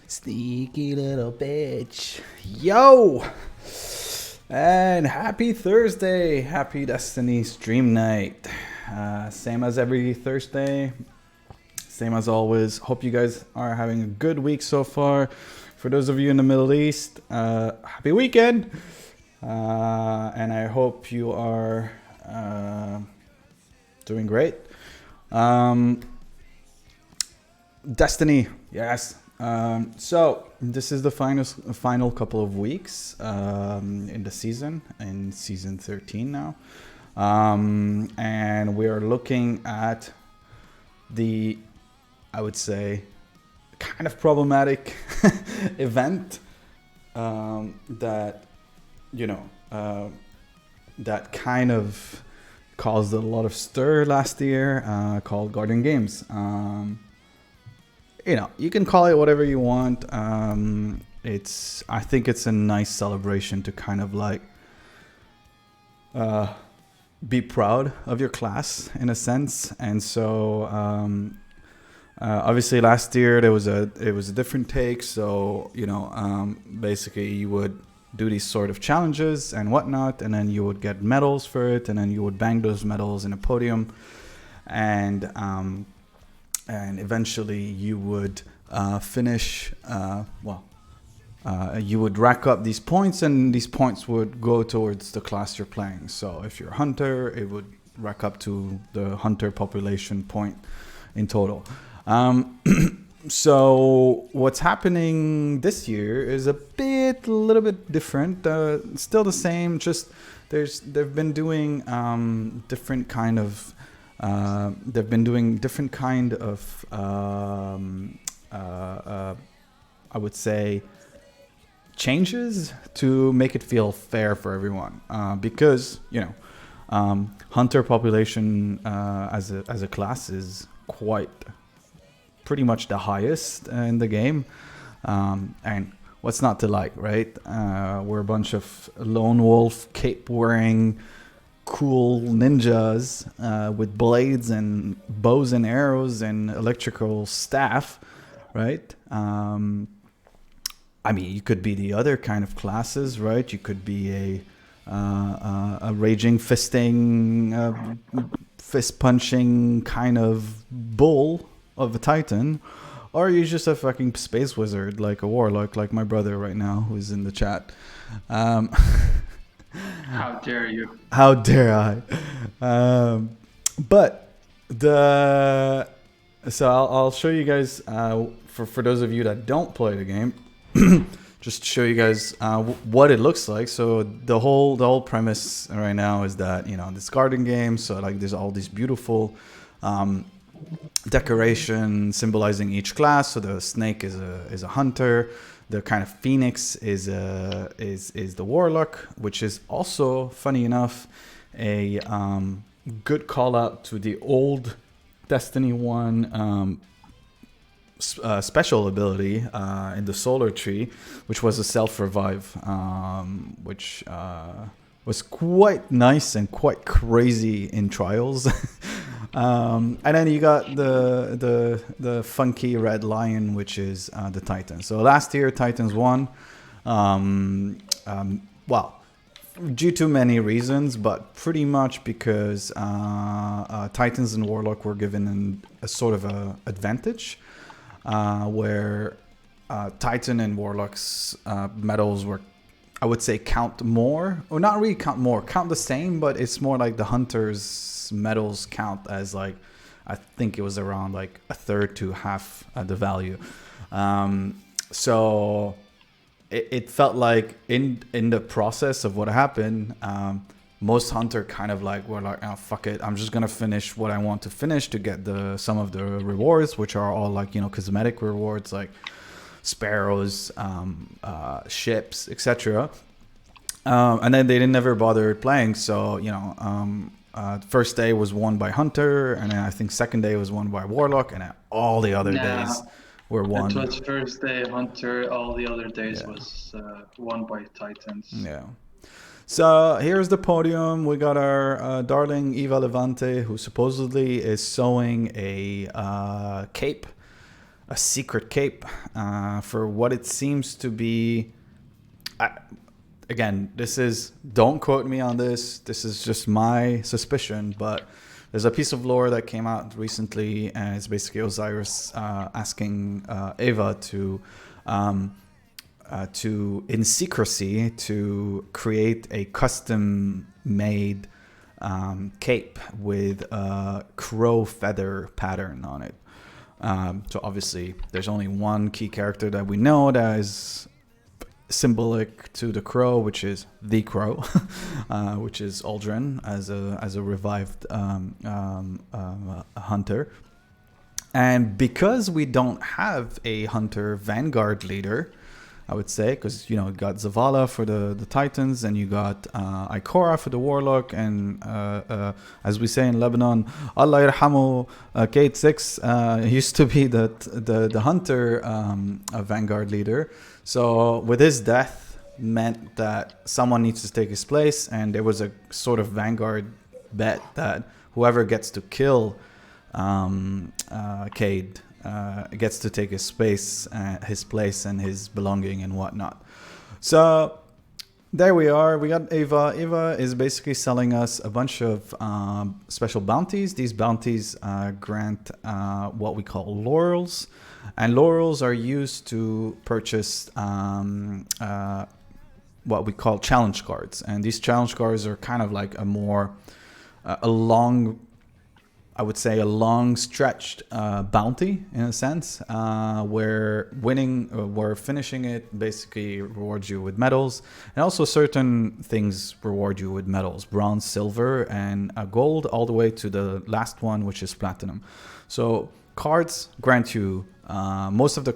Sneaky little bitch. Yo! And happy Thursday. Happy Destiny stream night. Same as every Thursday. Same as always. Hope you guys are having a good week so far. For those of you in the Middle East, happy weekend. And I hope you are doing great. Destiny, yes. So this is the final couple of weeks in the season, in season 13 now. And we are looking at the, I would say, kind of problematic event that, that kind of caused a lot of stir last year, called Guardian Games. You can call it whatever you want. I think it's a nice celebration to kind of like be proud of your class in a sense. And so obviously last year it was a different take. So basically you would do these sort of challenges and whatnot, and then you would get medals for it, and then you would bang those medals in a podium, and eventually you would finish, you would rack up these points, and these points would go towards the class you're playing. So if you're a hunter, it would rack up to the hunter population point in total. So what's happening this year is a little bit different. Still the same, just they've been doing different kind of I would say, changes to make it feel fair for everyone. Because hunter population as a class is pretty much the highest in the game, and what's not to like, right? We're a bunch of lone wolf, cape wearing, cool ninjas with blades and bows and arrows and electrical staff, right? You could be the other kind of classes, right? You could be a raging, fisting, fist punching kind of bull of a titan, or you're just a fucking space wizard like a warlock, like my brother right now who's in the chat. How dare you? How dare I? I'll show you guys, for those of you that don't play the game, just show you guys what it looks like. So the whole premise right now is that this Guardian game. So like there's all these beautiful decoration symbolizing each class. So the snake is a hunter. The kind of phoenix is the warlock, which is also, funny enough, a good call out to the old Destiny 1 special ability in the solar tree, which was a self-revive, which was quite nice and quite crazy in trials. And then you got the funky red lion, which is the Titan. So last year Titans won, due to many reasons, but pretty much because Titans and Warlock were given a sort of a advantage, where Titan and Warlock's medals were, I would say, count more, or not really count more, count the same, but it's more like the Hunter's medals count as like, I think it was around like a third to half the value. So it felt like in the process of what happened, most Hunter kind of like were like, oh, fuck it, I'm just gonna finish what I want to finish to get some of the rewards, which are all like cosmetic rewards like sparrows, ships, etc. And then they never bothered playing. So first day was won by Hunter, and then I think second day was won by Warlock, and then all the other days were won. It was first day Hunter, all the other days was won by Titans. Yeah. So here's the podium. We got our darling Eva Levante, who supposedly is sewing a cape a secret cape for what it seems to be. Again, don't quote me on this. This is just my suspicion, but there's a piece of lore that came out recently, and it's basically Osiris asking Eva to in secrecy, to create a custom-made cape with a crow feather pattern on it. So obviously, there's only one key character that we know that is symbolic to the crow, which is the crow, which is Aldrin as a revived hunter. And because we don't have a hunter vanguard leader, I would say, because you got Zavala for the Titans, and you got Ikora for the Warlock, and as we say in Lebanon, Allah yarhamu, Kate 6 used to be the hunter vanguard leader. So with his death, meant that someone needs to take his place, and there was a sort of vanguard bet that whoever gets to kill Cade gets to take his place and his belonging and whatnot. So there we are. We got Eva. Eva is basically selling us a bunch of special bounties. These bounties grant what we call laurels, and laurels are used to purchase what we call challenge cards. And these challenge cards are kind of like a long stretched bounty in a sense, where finishing it basically rewards you with medals, and also certain things reward you with medals: bronze, silver, and gold, all the way to the last one, which is platinum. So cards grant you most of the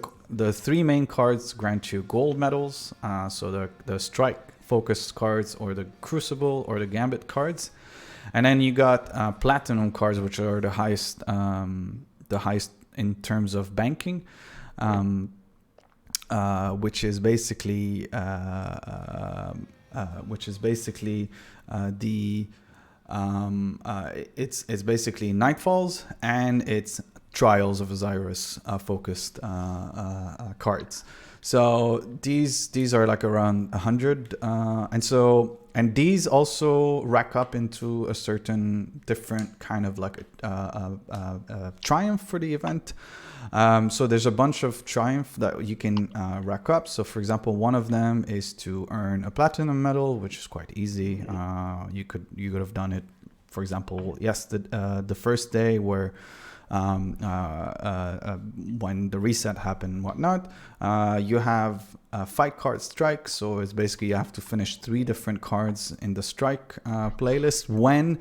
three main cards grant you gold medals. So the strike focus cards, or the crucible or the gambit cards. And then you got platinum cards, which are the highest in terms of banking, which is basically it's basically Nightfalls, and it's Trials of Osiris focused cards. So these are like around 100, and these also rack up into a certain different kind of like a triumph for the event. So there's a bunch of triumph that you can rack up. So for example, one of them is to earn a platinum medal, which is quite easy. You could have done it, for example, the first day where when the reset happened and whatnot. You have fight card strike, so it's basically you have to finish 3 different cards in the strike playlist when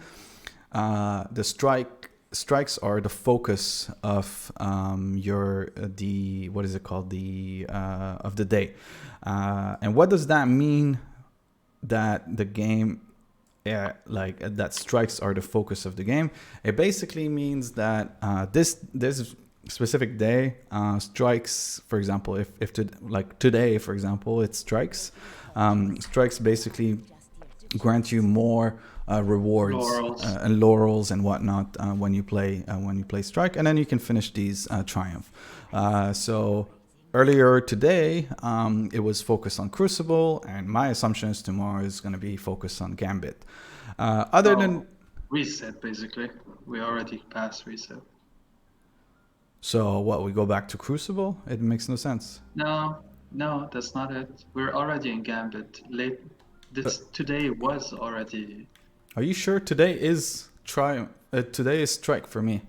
the strikes are the focus of of the day. And what does that mean, that the game that strikes are the focus of the game? It basically means that this specific day, strikes, for example, if today, for example, it's strikes. Strikes basically grant you more rewards, and laurels and whatnot when you play strike, and then you can finish these triumph. So earlier today, it was focused on Crucible, and my assumption is tomorrow is going to be focused on Gambit. Other than reset, basically, we already passed reset. So what? We go back to Crucible? It makes no sense. No, that's not it. We're already in Gambit. Today was already. Are you sure today is triumph? Today is strike for me.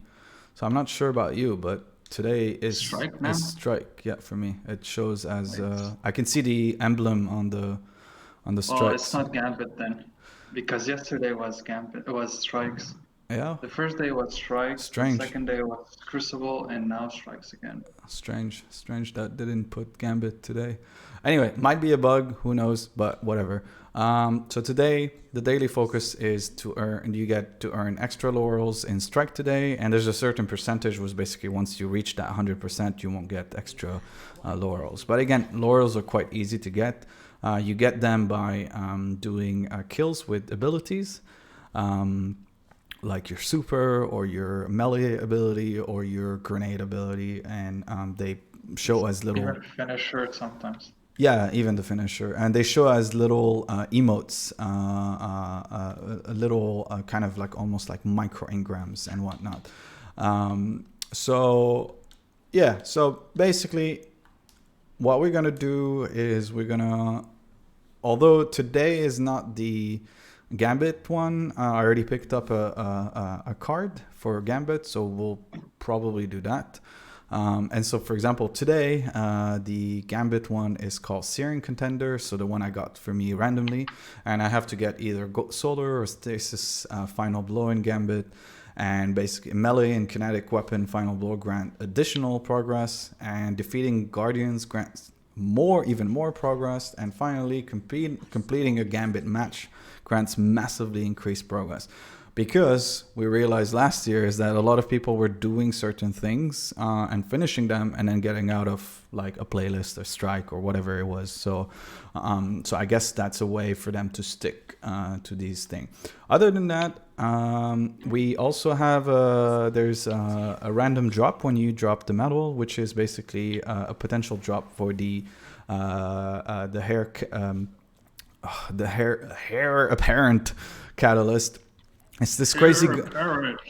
So I'm not sure about you, but today is strike now? Is strike, yeah, for me. It shows as I can see the emblem on the strike. Oh, it's not Gambit then, because yesterday was Gambit. It was strikes. Yeah. The first day was strikes. Strange. The second day was Crucible, and now strikes again. Strange that didn't put Gambit today. Anyway, might be a bug, who knows, but whatever. So today, the daily focus is you get to earn extra laurels in strike today, and there's a certain percentage, was basically once you reach that 100%, you won't get extra laurels. But again, laurels are quite easy to get. You get them by doing kills with abilities, like your super or your melee ability or your grenade ability, and they show as little. Even finisher sometimes. Yeah, even the finisher, and they show as little emotes, a little kind of like almost like micro engrams and whatnot. So yeah, so basically, what we're gonna do is we're gonna, although today is not the Gambit one, I already picked up a card for Gambit, so we'll probably do that. And so, for example, today, the Gambit one is called Searing Contender, so the one I got for me randomly, and I have to get either Solar or Stasis Final Blow in Gambit, and basically melee and kinetic weapon Final Blow grant additional progress, and defeating Guardians grants even more progress, and finally completing a Gambit match grants massively increased progress. Because we realized last year is that a lot of people were doing certain things and finishing them and then getting out of like a playlist or strike or whatever it was. So I guess that's a way for them to stick to these things. Other than that, we also have there's a random drop when you drop the medal, which is basically a potential drop for the heir apparent catalyst. It's this crazy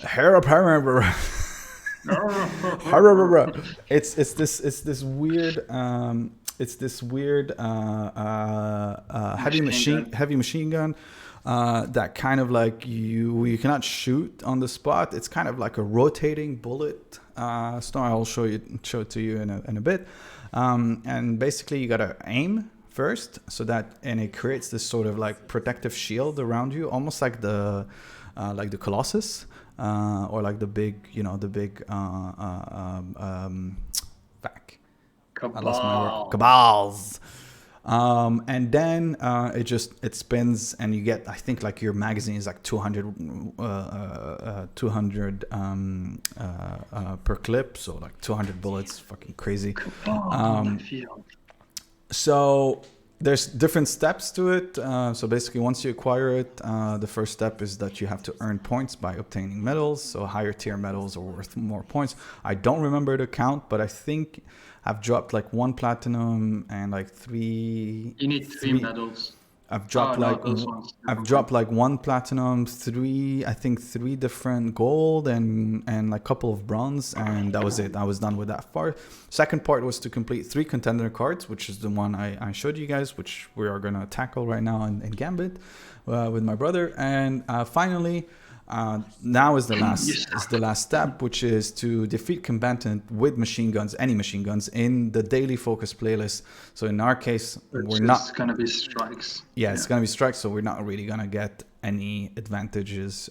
hair apparent. It's this weird heavy machine gun that kind of like you cannot shoot on the spot. It's kind of like a rotating bullet. Storm, I'll show it to you in a bit. And basically you gotta aim first, and it creates this sort of like protective shield around you, almost like the Colossus, or like the big, Cabal. I lost my word. Cabals. And then it spins, and you get, I think like your magazine is like 200 per clip, so like 200 bullets, fucking crazy. So there's different steps to it. So basically, once you acquire it, the first step is that you have to earn points by obtaining medals. So higher tier medals are worth more points. I don't remember the count, but I think I've dropped like 1 platinum and like 3. You need 3 medals. I've dropped I've dropped like 1 platinum, 3 different gold, and like a couple of bronze, and that was it. I was done with that part. Second part was to complete 3 contender cards, which is the one I showed you guys, which we are gonna tackle right now in Gambit with my brother. And finally, now is the last step, which is to defeat combatant with machine guns, any machine guns, in the daily focus playlist. So in our case, it's gonna be strikes. Yeah, it's gonna be strikes. So we're not really gonna get any advantages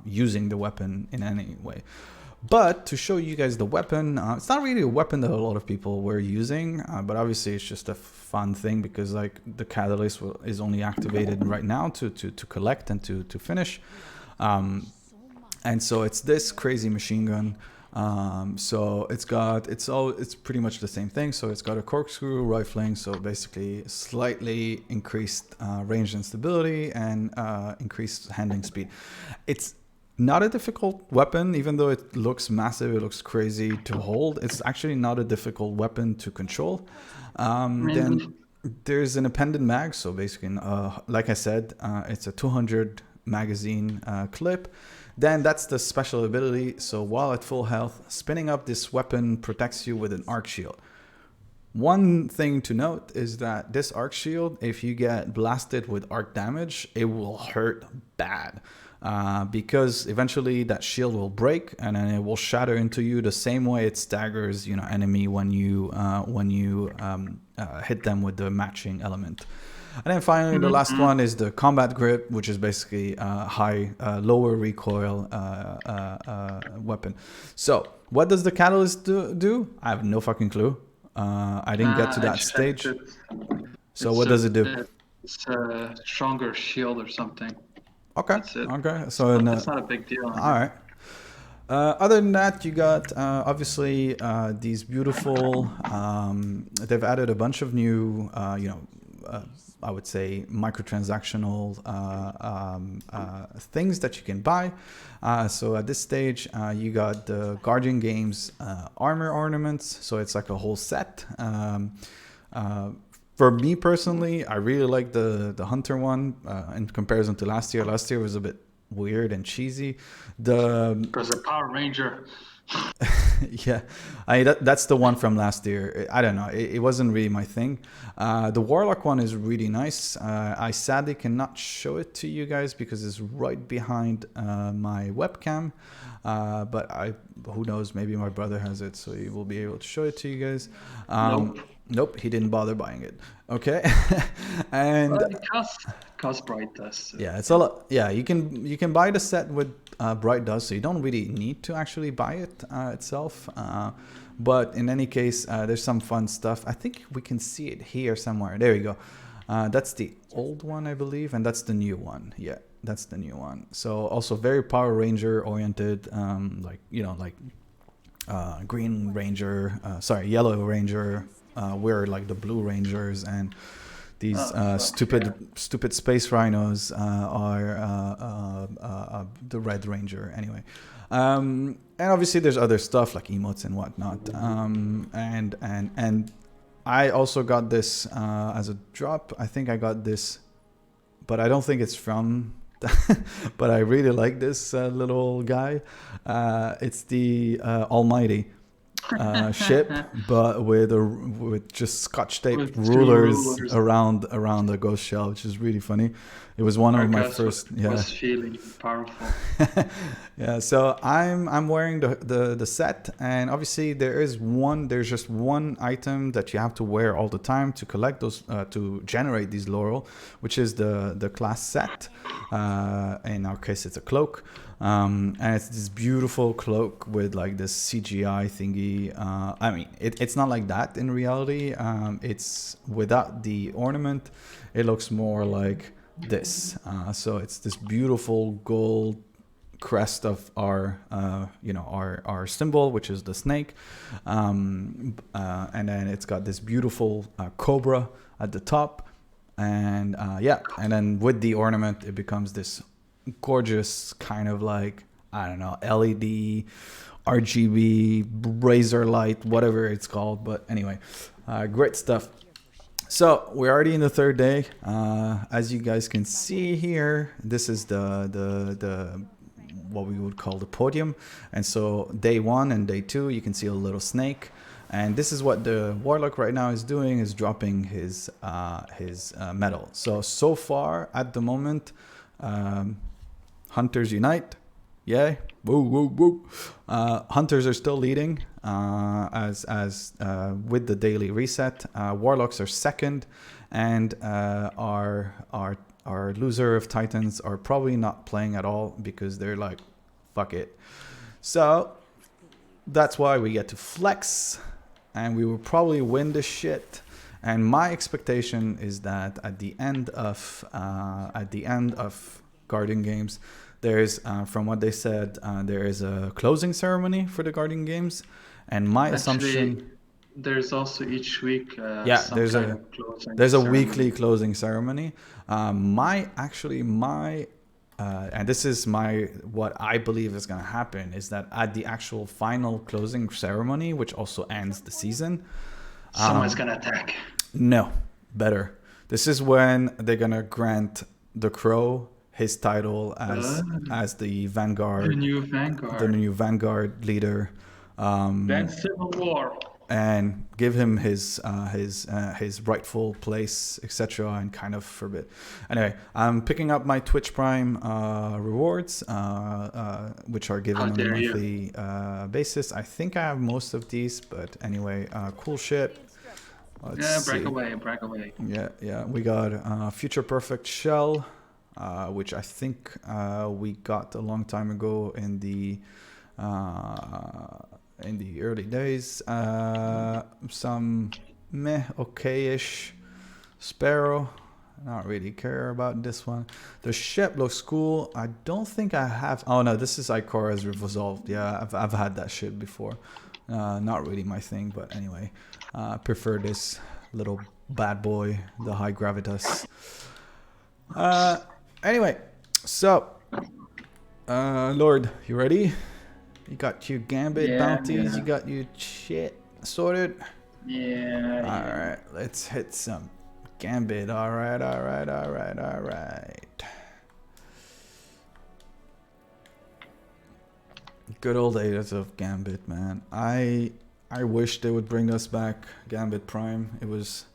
using the weapon in any way. But to show you guys the weapon, it's not really a weapon that a lot of people were using, but obviously it's just a fun thing because like the catalyst is only activated right now to collect and to finish. And so it's this crazy machine gun. So it's pretty much the same thing. So it's got a corkscrew rifling, so basically slightly increased range and stability, and increased handling speed. It's not a difficult weapon, even though it looks massive, it looks crazy to hold. It's actually not a difficult weapon to control. Then there's an appended mag. So basically, like I said, it's a 200 magazine clip. Then that's the special ability. So while at full health, spinning up this weapon protects you with an arc shield. One thing to note is that this arc shield, if you get blasted with arc damage, it will hurt bad. Because eventually that shield will break and then it will shatter into you the same way it staggers, enemy when you hit them with the matching element. And then finally, the last one is the combat grip, which is basically lower recoil weapon. So what does the catalyst do? I have no fucking clue. I didn't get to that stage. So what does it do? It's a stronger shield or something. Okay. Okay. So it's not a big deal. All right. Other than that, you got obviously these beautiful. They've added a bunch of new, I would say microtransactional things that you can buy. So at this stage, you got the Guardian Games armor ornaments. So it's like a whole set. For me personally, I really like the Hunter one in comparison to last year. Last year was a bit weird and cheesy. Because the Power Ranger. Yeah, that's the one from last year. I don't know. It wasn't really my thing. The Warlock one is really nice. I sadly cannot show it to you guys because it's right behind my webcam. But who knows? Maybe my brother has it, so he will be able to show it to you guys. Nope, he didn't bother buying it. Okay, and because Bright does. yeah, it's a lot. Yeah, you can buy the set with Bright does, so you don't really need to actually buy it itself. But in any case, there's some fun stuff. I think we can see it here somewhere. There we go. That's the old one, I believe, and that's the new one. Yeah, that's the new one. So also very Power Ranger oriented, like Green Ranger, Yellow Ranger. We're like the Blue Rangers, and these stupid space rhinos are the Red Ranger. Anyway, and obviously there's other stuff like emotes and whatnot. And I also got this as a drop. I think I got this, but I don't think it's from. But I really like this little guy. It's the Almighty ship, but with just Scotch tape rulers around the ghost shell, which is really funny. It was one of my first. Yeah. Was feeling powerful. Yeah. So I'm wearing the set, and obviously there's just one item that you have to wear all the time to collect those to generate these laurel, which is the class set. In our case, it's a cloak. And it's this beautiful cloak with like this CGI thingy. I mean, it's not like that in reality. It's without the ornament, it looks more like this. So it's this beautiful gold crest of our symbol, which is the snake. And then it's got this beautiful cobra at the top. And and then with the ornament, it becomes this gorgeous kind of like, I don't know, LED, RGB, razor light, whatever it's called. But anyway, great stuff. So we're already in the third day. As you guys can see here, this is the what we would call the podium. And so day 1 and day 2, you can see a little snake. And this is what the Warlock right now is doing, is dropping his medal. So far at the moment, Hunters unite, yay! Woo woo woo! Hunters are still leading as with the daily reset. Warlocks are second, and our loser of Titans are probably not playing at all because they're like, fuck it. So that's why we get to flex, and we will probably win this shit. And my expectation is that at the end of Guardian Games, there's from what they said, there is a closing ceremony for the Guardian Games, and my assumption. There's also each week. There's a weekly closing ceremony. And this is what I believe is going to happen is that at the actual final closing ceremony, which also ends the season, someone's going to attack. No, better. This is when they're going to grant the Crow his title as the Vanguard, the new Vanguard leader. Then Civil War. And give him his rightful place, etc., and kind of forbid. Anyway, I'm picking up my Twitch Prime rewards, which are given on a monthly basis. I think I have most of these, but anyway, cool shit. Brag away. Yeah. We got Future Perfect Shell, which I think we got a long time ago in the early days. Some okay-ish Sparrow. I don't really care about this one. The ship looks cool. I don't think I have. Oh no, this is Ikora's Resolved. Yeah, I've had that shit before. Not really my thing, but anyway, I prefer this little bad boy, the high gravitas. Anyway, so Lord, you ready? You got your gambit Yeah, bounties. yeah. You got your shit sorted. Yeah. All right, let's hit some gambit. All right. Good old days of gambit, man. I wish they would bring us back Gambit Prime. It was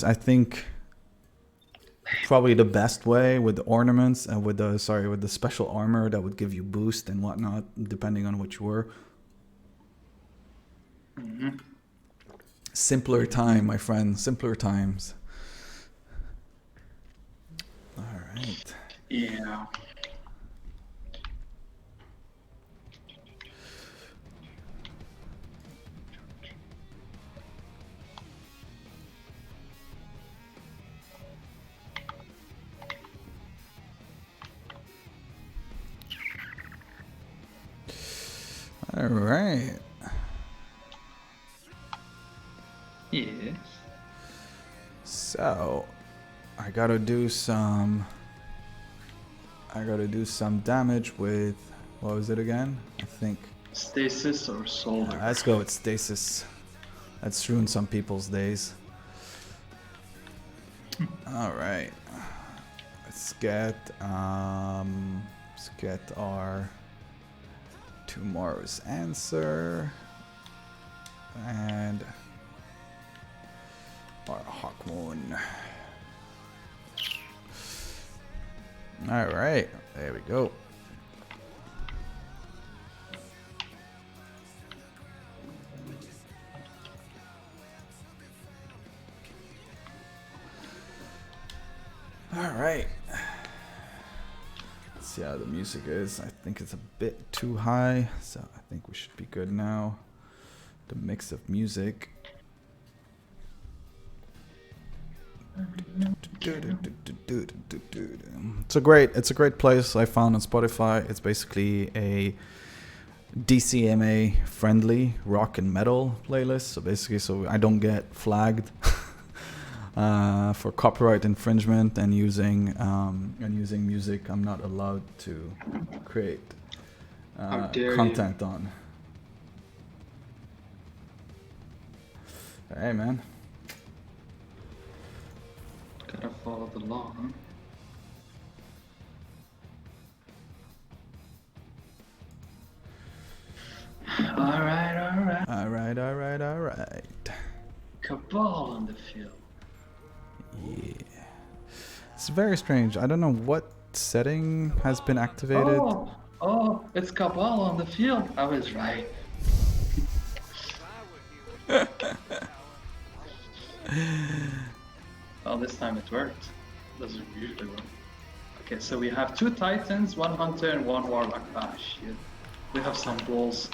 I think probably the best way with the ornaments and with the special armor that would give you boost and whatnot depending on which you were. Mm-hmm. Simpler time, my friend. Simpler times. All right. Yeah. All right. Yes. So, I gotta do some damage with, what was it again? I think. Stasis or solar? Let's go with stasis. Let's ruin some people's days. All right. Let's get our tomorrow's answer and our Hawkmoon. All right, there we go. All right. Let's see how the music is. I think it's a bit too high, so I think we should be good now. The mix of music. It's a great place I found on Spotify. It's basically a DCMA friendly rock and metal playlist. So basically, so I don't get flagged for copyright infringement and using music I'm not allowed to create content on. Hey man. Gotta follow the law, huh? Alright. Cabal on the field. Yeah. It's very strange. I don't know what setting has been activated. Oh, it's Cabal on the field. I was right. Well, this time it worked. Doesn't usually work. Okay, so we have 2 Titans, 1 Hunter, and 1 Warlock. Ah, shit. We have some bulls.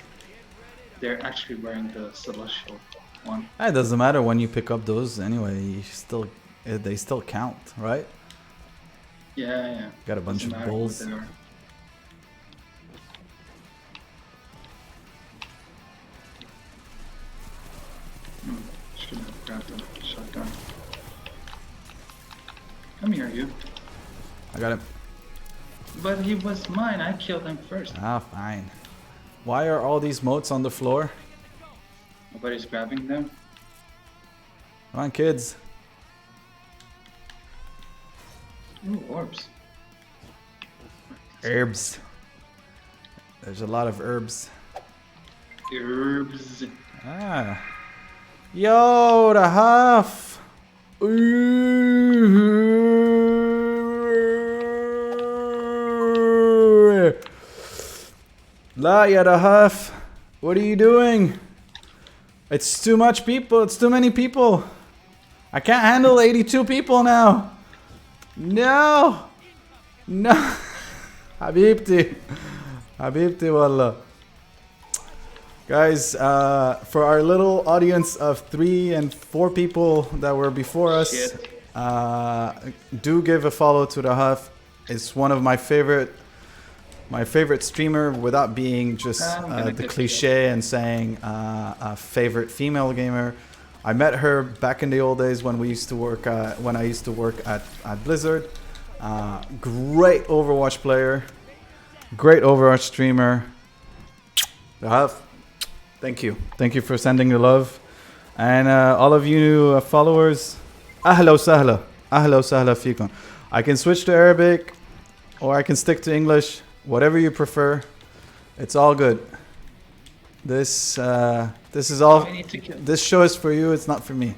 They're actually wearing the Celestial one. It doesn't matter when you pick up those anyway. They still count, right? Yeah. Got a bunch of bulls. Should have grabbed a shotgun. Come here, you. I got him. But he was mine. I killed him first. Ah, fine. Why are all these motes on the floor? Nobody's grabbing them. Come on, kids. Ooh, orbs. Herbs. There's a lot of herbs. Herbs. Ah. Yo, the Huff. La, yeah, the Huff. What are you doing? It's too much people. It's too many people. I can't handle 82 people now. No. Habibti. Wallah. Guys, for our little audience of 3 and 4 people that were before us, do give a follow to the Huff. It's one of my favorite streamer, without being just the cliche and saying a favorite female gamer. I met her back in the old days when we used to work when I used to work at Blizzard. Great Overwatch player, great Overwatch streamer. Thank you for sending the love, and all of you followers. Ahla sahla fikum. I can switch to Arabic, or I can stick to English, whatever you prefer. It's all good. This is all. This show is for you. It's not for me.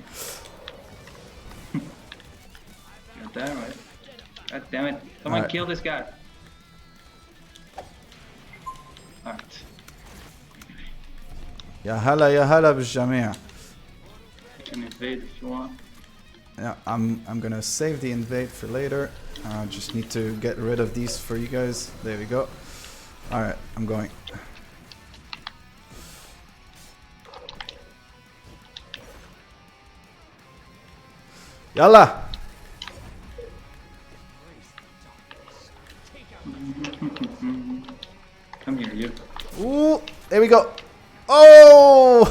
God damn it! God damn it! Someone kill this guy. Alright. Ya hala بالجميع. You can invade if you want. Yeah, I'm gonna save the invade for later. Just need to get rid of these for you guys. There we go. All right, I'm going. Yalla. Come here, you. Ooh, there we go. Oh!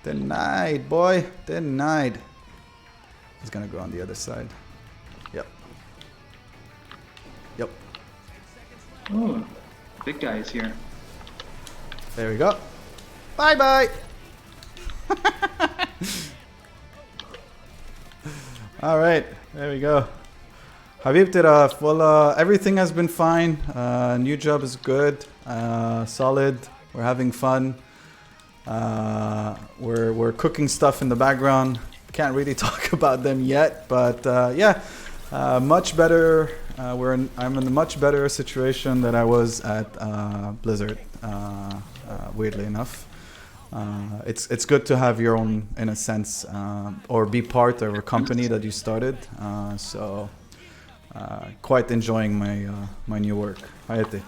Denied, boy. Denied. He's gonna go on the other side. Yep. Yep. Oh, big guy is here. There we go. Bye bye. All right, there we go. Habibti Raf, well, everything has been fine. New job is good, solid. We're having fun. We're cooking stuff in the background. Can't really talk about them yet, but yeah, much better. I'm in a much better situation than I was at Blizzard. Weirdly enough, it's good to have your own, in a sense, or be part of a company that you started. So quite enjoying my new work. Hayati.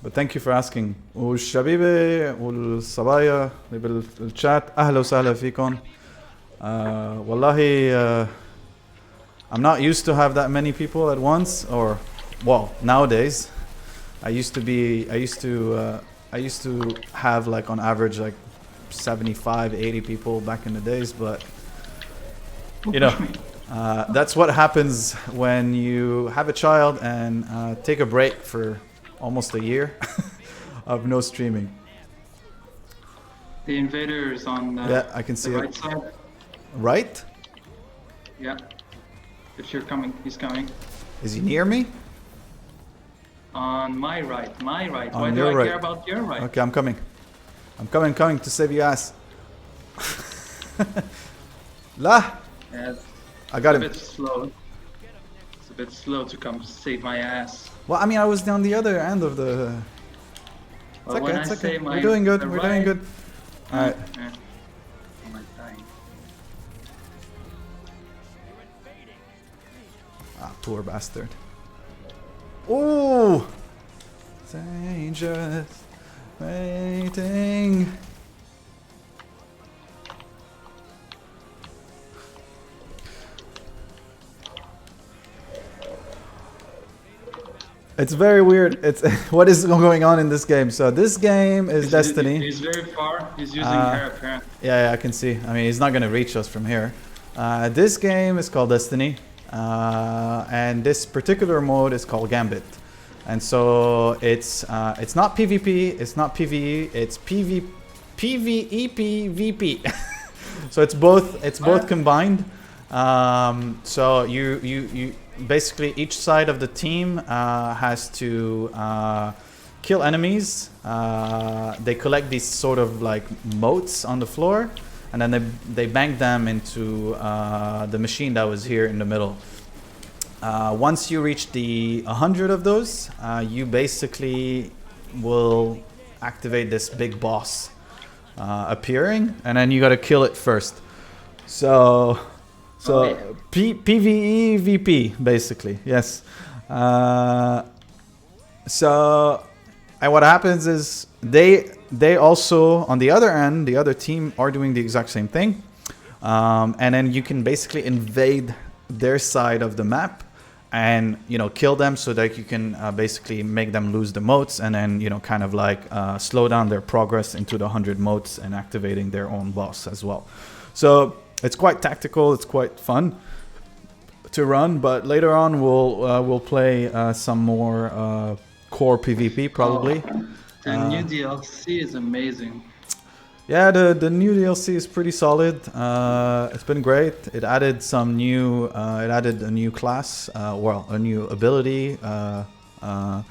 But thank you for asking. والشبيبة والصبايا اللي بالchat أهلا وسهلا فيكم. والله I'm not used to have that many people at once, or well, nowadays. I used to have like on average like 75, 80 people back in the days, but you know, that's what happens when you have a child and take a break for almost a year of no streaming. The invader is on yeah, I can see the it. right side. Right? Yeah. If you're coming, he's coming. Is he near me? On my right, my right. On Why do your I right. care about your right? Okay, I'm coming. Coming to save your ass. La! Yeah, I got it's a him. bit slow. It's a bit slow to come save my ass. Well, I mean, I was down the other end of the... But It's when okay, I it's say okay. my We're doing good, the we're doing right- good. Alright. Oh my dying. Ah, poor bastard. Ooh! Dangerous. Waiting. It's very weird. It's what is going on in this game. So this game is Destiny. He's very far. He's using her apparently. Yeah, I can see. I mean, he's not going to reach us from here. This game is called Destiny. And this particular mode is called Gambit. And so it's not PvP, it's not PvE, it's PvEPVP. So it's both combined. So you basically each side of the team has to kill enemies. They collect these sort of like motes on the floor, and then they bang them into the machine that was here in the middle. Once you reach the 100 of those, you basically will activate this big boss appearing, and then you gotta kill it first. So PvE VP basically, yes. So and what happens is they also on the other end, the other team are doing the exact same thing, and then you can basically invade their side of the map and kill them so that you can basically make them lose the motes, and then kind of like slow down their progress into the 100 motes and activating their own boss as well. So it's quite tactical, it's quite fun to run, but later on we'll play some more core PvP probably. The new DLC is amazing. Yeah, the new DLC is pretty solid. It's been great. It added some new. It added a new class, a new ability called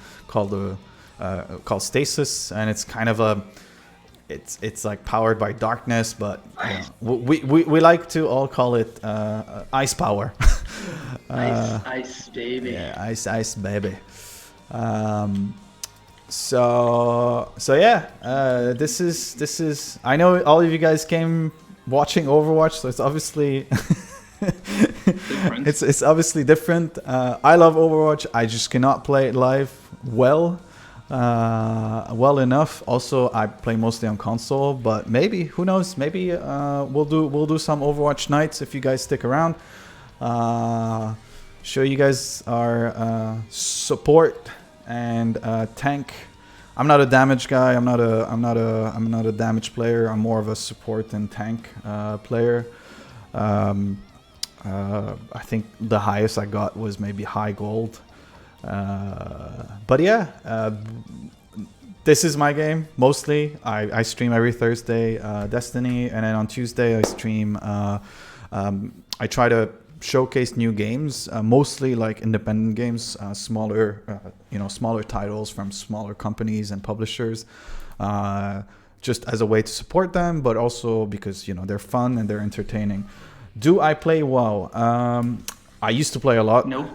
Stasis, and it's kind of a. It's like powered by darkness, but we like to all call it ice power. Ice baby. Yeah, ice baby. So yeah, this is. I know all of you guys came watching Overwatch, so it's obviously it's obviously different. I love Overwatch. I just cannot play it live well enough. Also, I play mostly on console, but maybe, who knows? Maybe we'll do some Overwatch nights if you guys stick around. Show you guys our support and tank. I'm not a damage guy. I'm not a damage player. I'm more of a support and tank player. I think the highest I got was maybe high gold. But yeah, this is my game mostly. I stream every Thursday Destiny, and then on Tuesday I stream. I try to showcase new games, mostly like independent games, smaller titles from smaller companies and publishers, just as a way to support them, but also because they're fun and they're entertaining. Do I play WoW? I used to play a lot. No.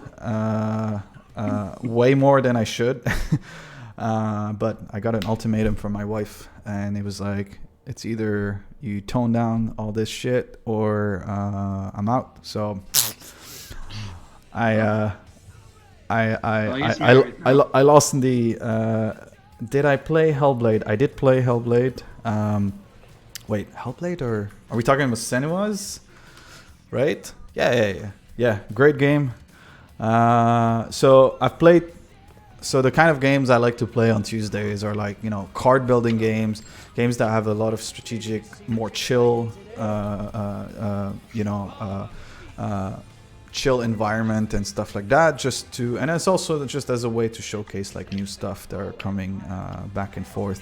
Way more than I should. But I got an ultimatum from my wife, and it was like, it's either you tone down all this shit or I'm out. So I lost in the. Did I play Hellblade? I did play Hellblade. Wait, Hellblade, or are we talking about Senua's? Right? Yeah. Great game. So I've played. So the kind of games I like to play on Tuesdays are like, card building games that have a lot of strategic, more chill, chill environment and stuff like that. And it's also just as a way to showcase like new stuff that are coming back and forth,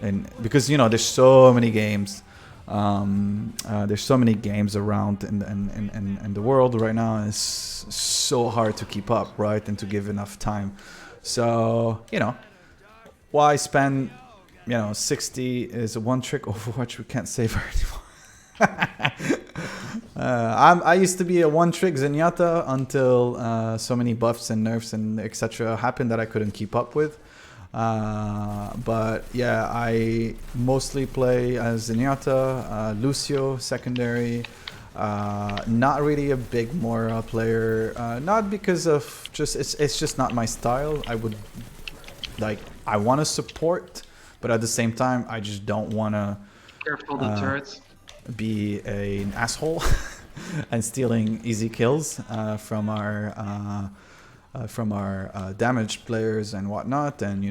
and because there's so many games. There's so many games around in the world right now, and it's so hard to keep up, right, and to give enough time. So, why spend, 60 is a one-trick Overwatch we can't save her anymore. I used to be a one-trick Zenyatta until so many buffs and nerfs and etc. happened that I couldn't keep up with. But yeah, I mostly play as Zenyatta, Lucio secondary. Not really a big Moira player, not because of it's just not my style. I want to support, but at the same time I just don't want to Careful the turrets. Be an asshole and stealing easy kills from our damaged players and whatnot, and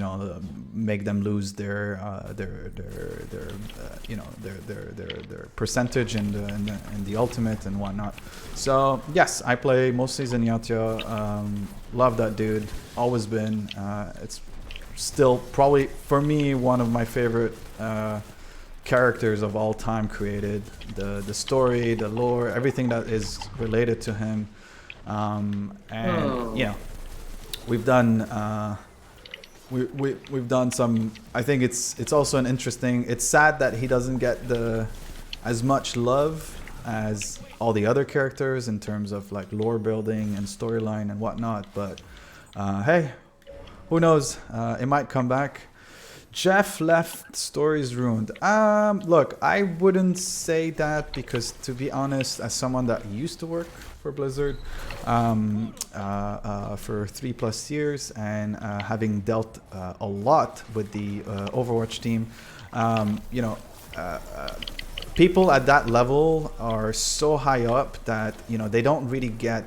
make them lose their percentage in the ultimate and whatnot. So yes, I play mostly Zenyatta. Love that dude, always been. It's still probably for me one of my favorite characters of all time created. The story, the lore, everything that is related to him. We've done we've done some. I think it's also an interesting. It's sad that he doesn't get as much love as all the other characters in terms of like lore building and storyline and whatnot. But hey, who knows? It might come back. Jeff left, stories ruined. Look, I wouldn't say that, because to be honest, as someone that used to work for Blizzard for 3+ years, and having dealt a lot with the Overwatch team, people at that level are so high up that they don't really get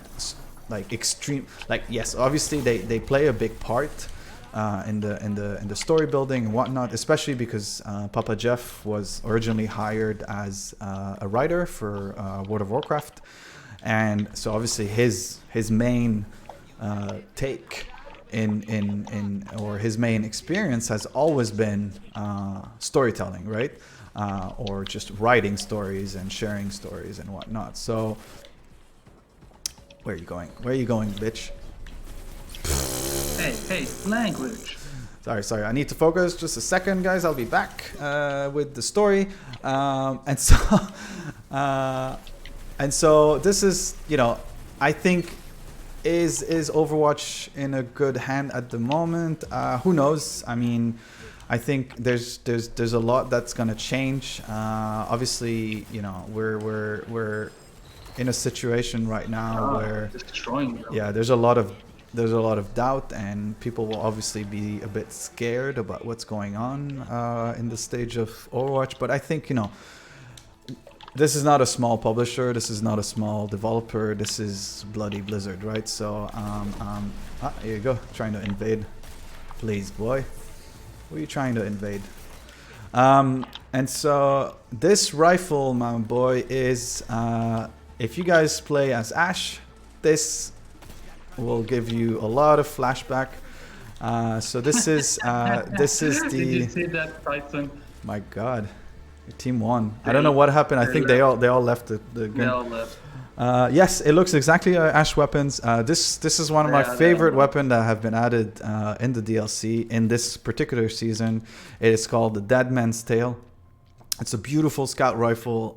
like extreme. Like yes, obviously they play a big part in the story building and whatnot, especially because Papa Jeff was originally hired as a writer for World of Warcraft, and so obviously his main take in or his main experience has always been storytelling, right? Or just writing stories and sharing stories and whatnot. So where are you going? Where are you going, bitch? Hey, language. Sorry. I need to focus. Just a second, guys. I'll be back with the story. And so this is, I think is Overwatch in a good hand at the moment. Who knows? I mean, I think there's a lot that's gonna change. Obviously, we're in a situation right now where destroying them. Yeah, there's a lot of doubt, and people will obviously be a bit scared about what's going on in the stage of Overwatch. But I think this is not a small publisher, this is not a small developer, this is bloody Blizzard, right? So here you go, trying to invade. Please, boy, who are you trying to invade? And so this rifle, my boy, is if you guys play as Ashe, this will give you a lot of flashback. So this is the. Did you see that, Titan? My God, your team won. I don't know what happened. I think they all left the game. They all left. Yes, it looks exactly like Ashe weapons. This is one of my favorite weapons that have been added in the DLC in this particular season. It is called the Dead Man's Tale. It's a beautiful scout rifle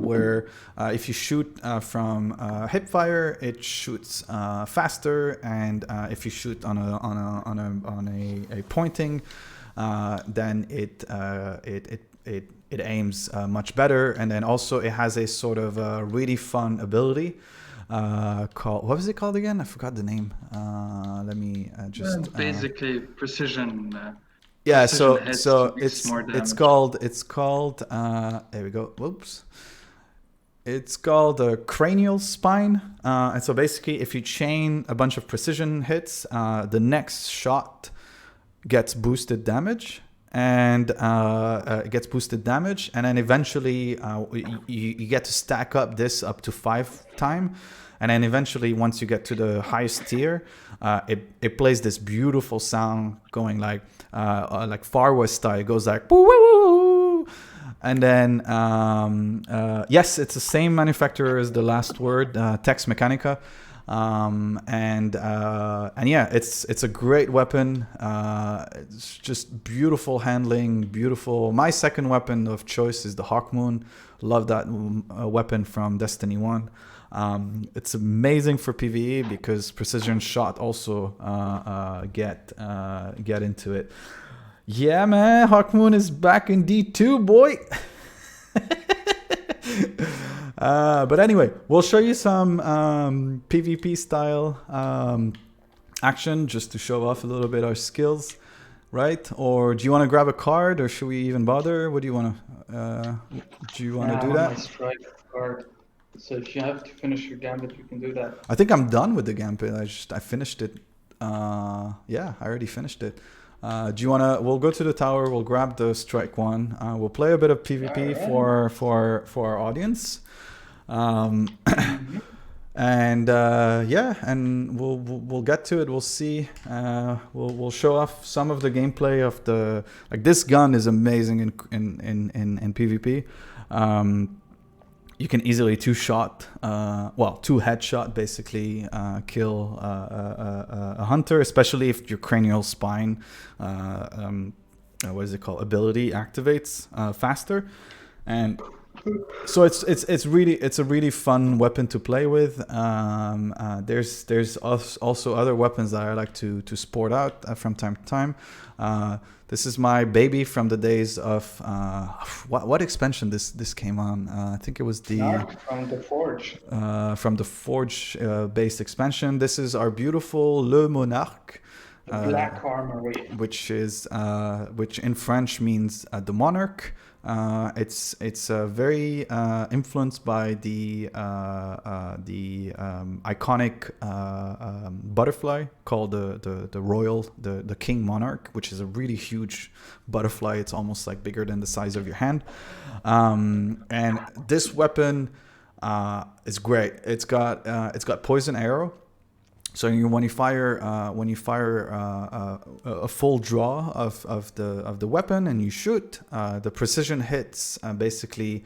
where if you shoot from hipfire, it shoots faster, and if you shoot on a pointing, then it aims much better. And then also it has a sort of really fun ability called, what was it called again? I forgot the name. Let me just basically precision. Yeah, so it's called there we go. Whoops. It's called a cranial spine. And so basically if you chain a bunch of precision hits, the next shot gets boosted damage, and it gets boosted damage, and then eventually you get to stack up this up to 5 times. And then eventually, once you get to the highest tier, it plays this beautiful sound going like Far West style. It goes like woo woo woo. And then yes, it's the same manufacturer as the last word, Tex Mechanica. And yeah, it's a great weapon. It's just beautiful handling, beautiful. My second weapon of choice is the Hawkmoon. Love that weapon from Destiny 1. It's amazing for PvE because precision shot also get into it. Yeah, man, Hawkmoon is back in D2, boy. But anyway, we'll show you some PvP style action just to show off a little bit our skills, right? Or do you want to grab a card, or should we even bother? What do you want to? Do you want to do that? Strike card. So if you have to finish your gambit, you can do that. I think I'm done with the gambit. I finished it. Yeah, I already finished it. Do you wanna? We'll go to the tower. We'll grab the strike one. We'll play a bit of PvP for our audience. And yeah, and we'll get to it. We'll see. We'll show off some of the gameplay of the, like, this gun is amazing in PvP. You can easily two headshot basically kill a hunter, especially if your cranial spine, what is it called, ability activates faster. And so it's a really fun weapon to play with. There's also other weapons that I like to sport out from time to time. This is my baby from the days of what expansion this came on. I think it was from the Forge. From the Forge based expansion. This is our beautiful Le Monarque. Black armory, which in French means the monarch. It's very influenced by the iconic butterfly called the royal the king monarch, which is a really huge butterfly. It's almost like bigger than the size of your hand. And this weapon is great. It's got poison arrow. So when you fire a full draw of the weapon and you shoot, the precision hits basically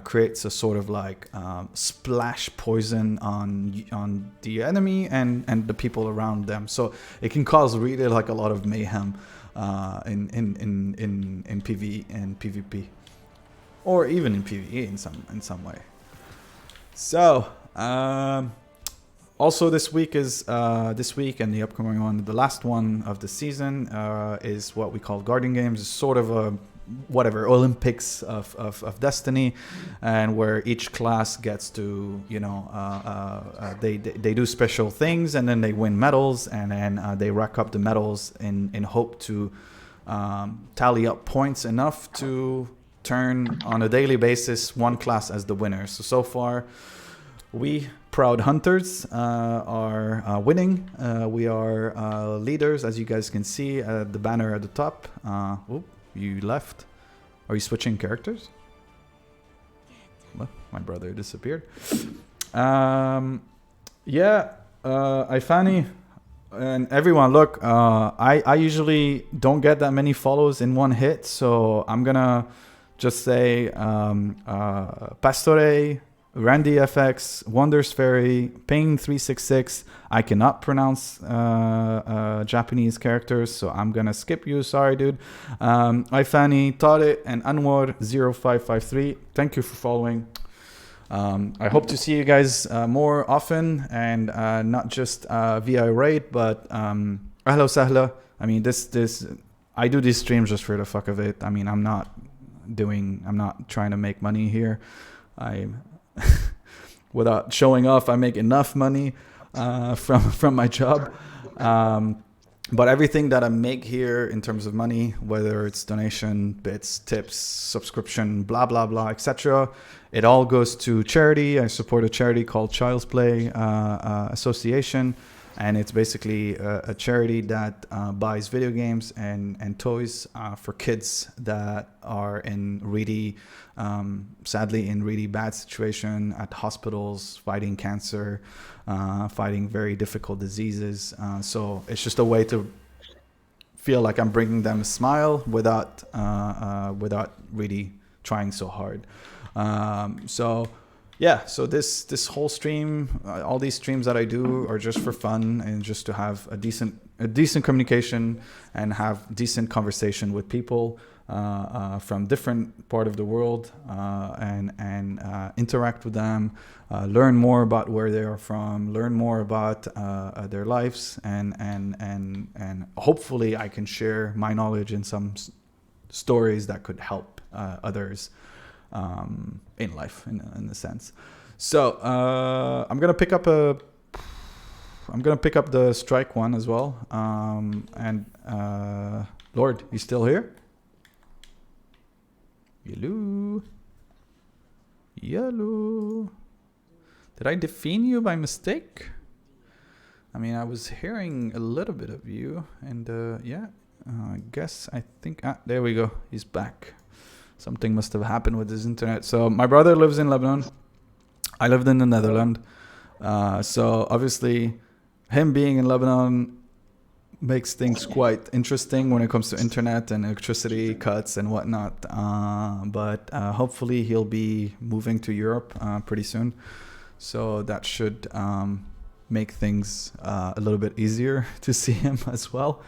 creates a sort of like splash poison on the enemy and the people around them. So it can cause really like a lot of mayhem in PvE and PvP, or even in PvE in some way. So. Also, this week and the upcoming one, the last one of the season, is what we call Guardian Games. It's sort of a Olympics of Destiny, and where each class gets to they do special things and then they win medals, and then they rack up the medals in hope to tally up points enough to turn on a daily basis one class as the winner. So far, we Proud Hunters are winning. We are leaders, as you guys can see, the banner at the top. You left. Are you switching characters? Well, my brother disappeared. Ifani and everyone, look, I usually don't get that many follows in one hit, so I'm gonna just say Pastore, Randy FX, Wonders Fairy, Ping366. I cannot pronounce Japanese characters, so I'm gonna skip you. Sorry, dude. Ifani, Tare, and Anwar0553. Thank you for following. I hope to see you guys more often, and not just via raid, but ahla sahla. I mean, I do these streams just for the fuck of it. I mean, I'm not trying to make money here. Without showing off, I make enough money from my job. But everything that I make here in terms of money, whether it's donation, bits, tips, subscription, blah, blah, blah, etc., it all goes to charity. I support a charity called Child's Play Association. And it's basically a charity that buys video games and toys for kids that are in really, sadly, in really bad situation at hospitals, fighting cancer, fighting very difficult diseases. So it's just a way to feel like I'm bringing them a smile without really trying so hard. So this whole stream, all these streams that I do are just for fun and just to have a decent communication and have decent conversation with people from different part of the world, and interact with them, learn more about where they are from, learn more about their lives, and hopefully I can share my knowledge in some stories that could help others in life, in a sense. So I'm gonna pick up the strike one as well. And Lord, you still here? Yellow. Did I defeat you by mistake? I mean, I was hearing a little bit of you, and I think there we go. He's back. Something must have happened with his internet. So my brother lives in Lebanon. I lived in the Netherlands. So obviously him being in Lebanon makes things quite interesting when it comes to internet and electricity cuts and whatnot. But hopefully he'll be moving to Europe pretty soon. So that should make things a little bit easier to see him as well.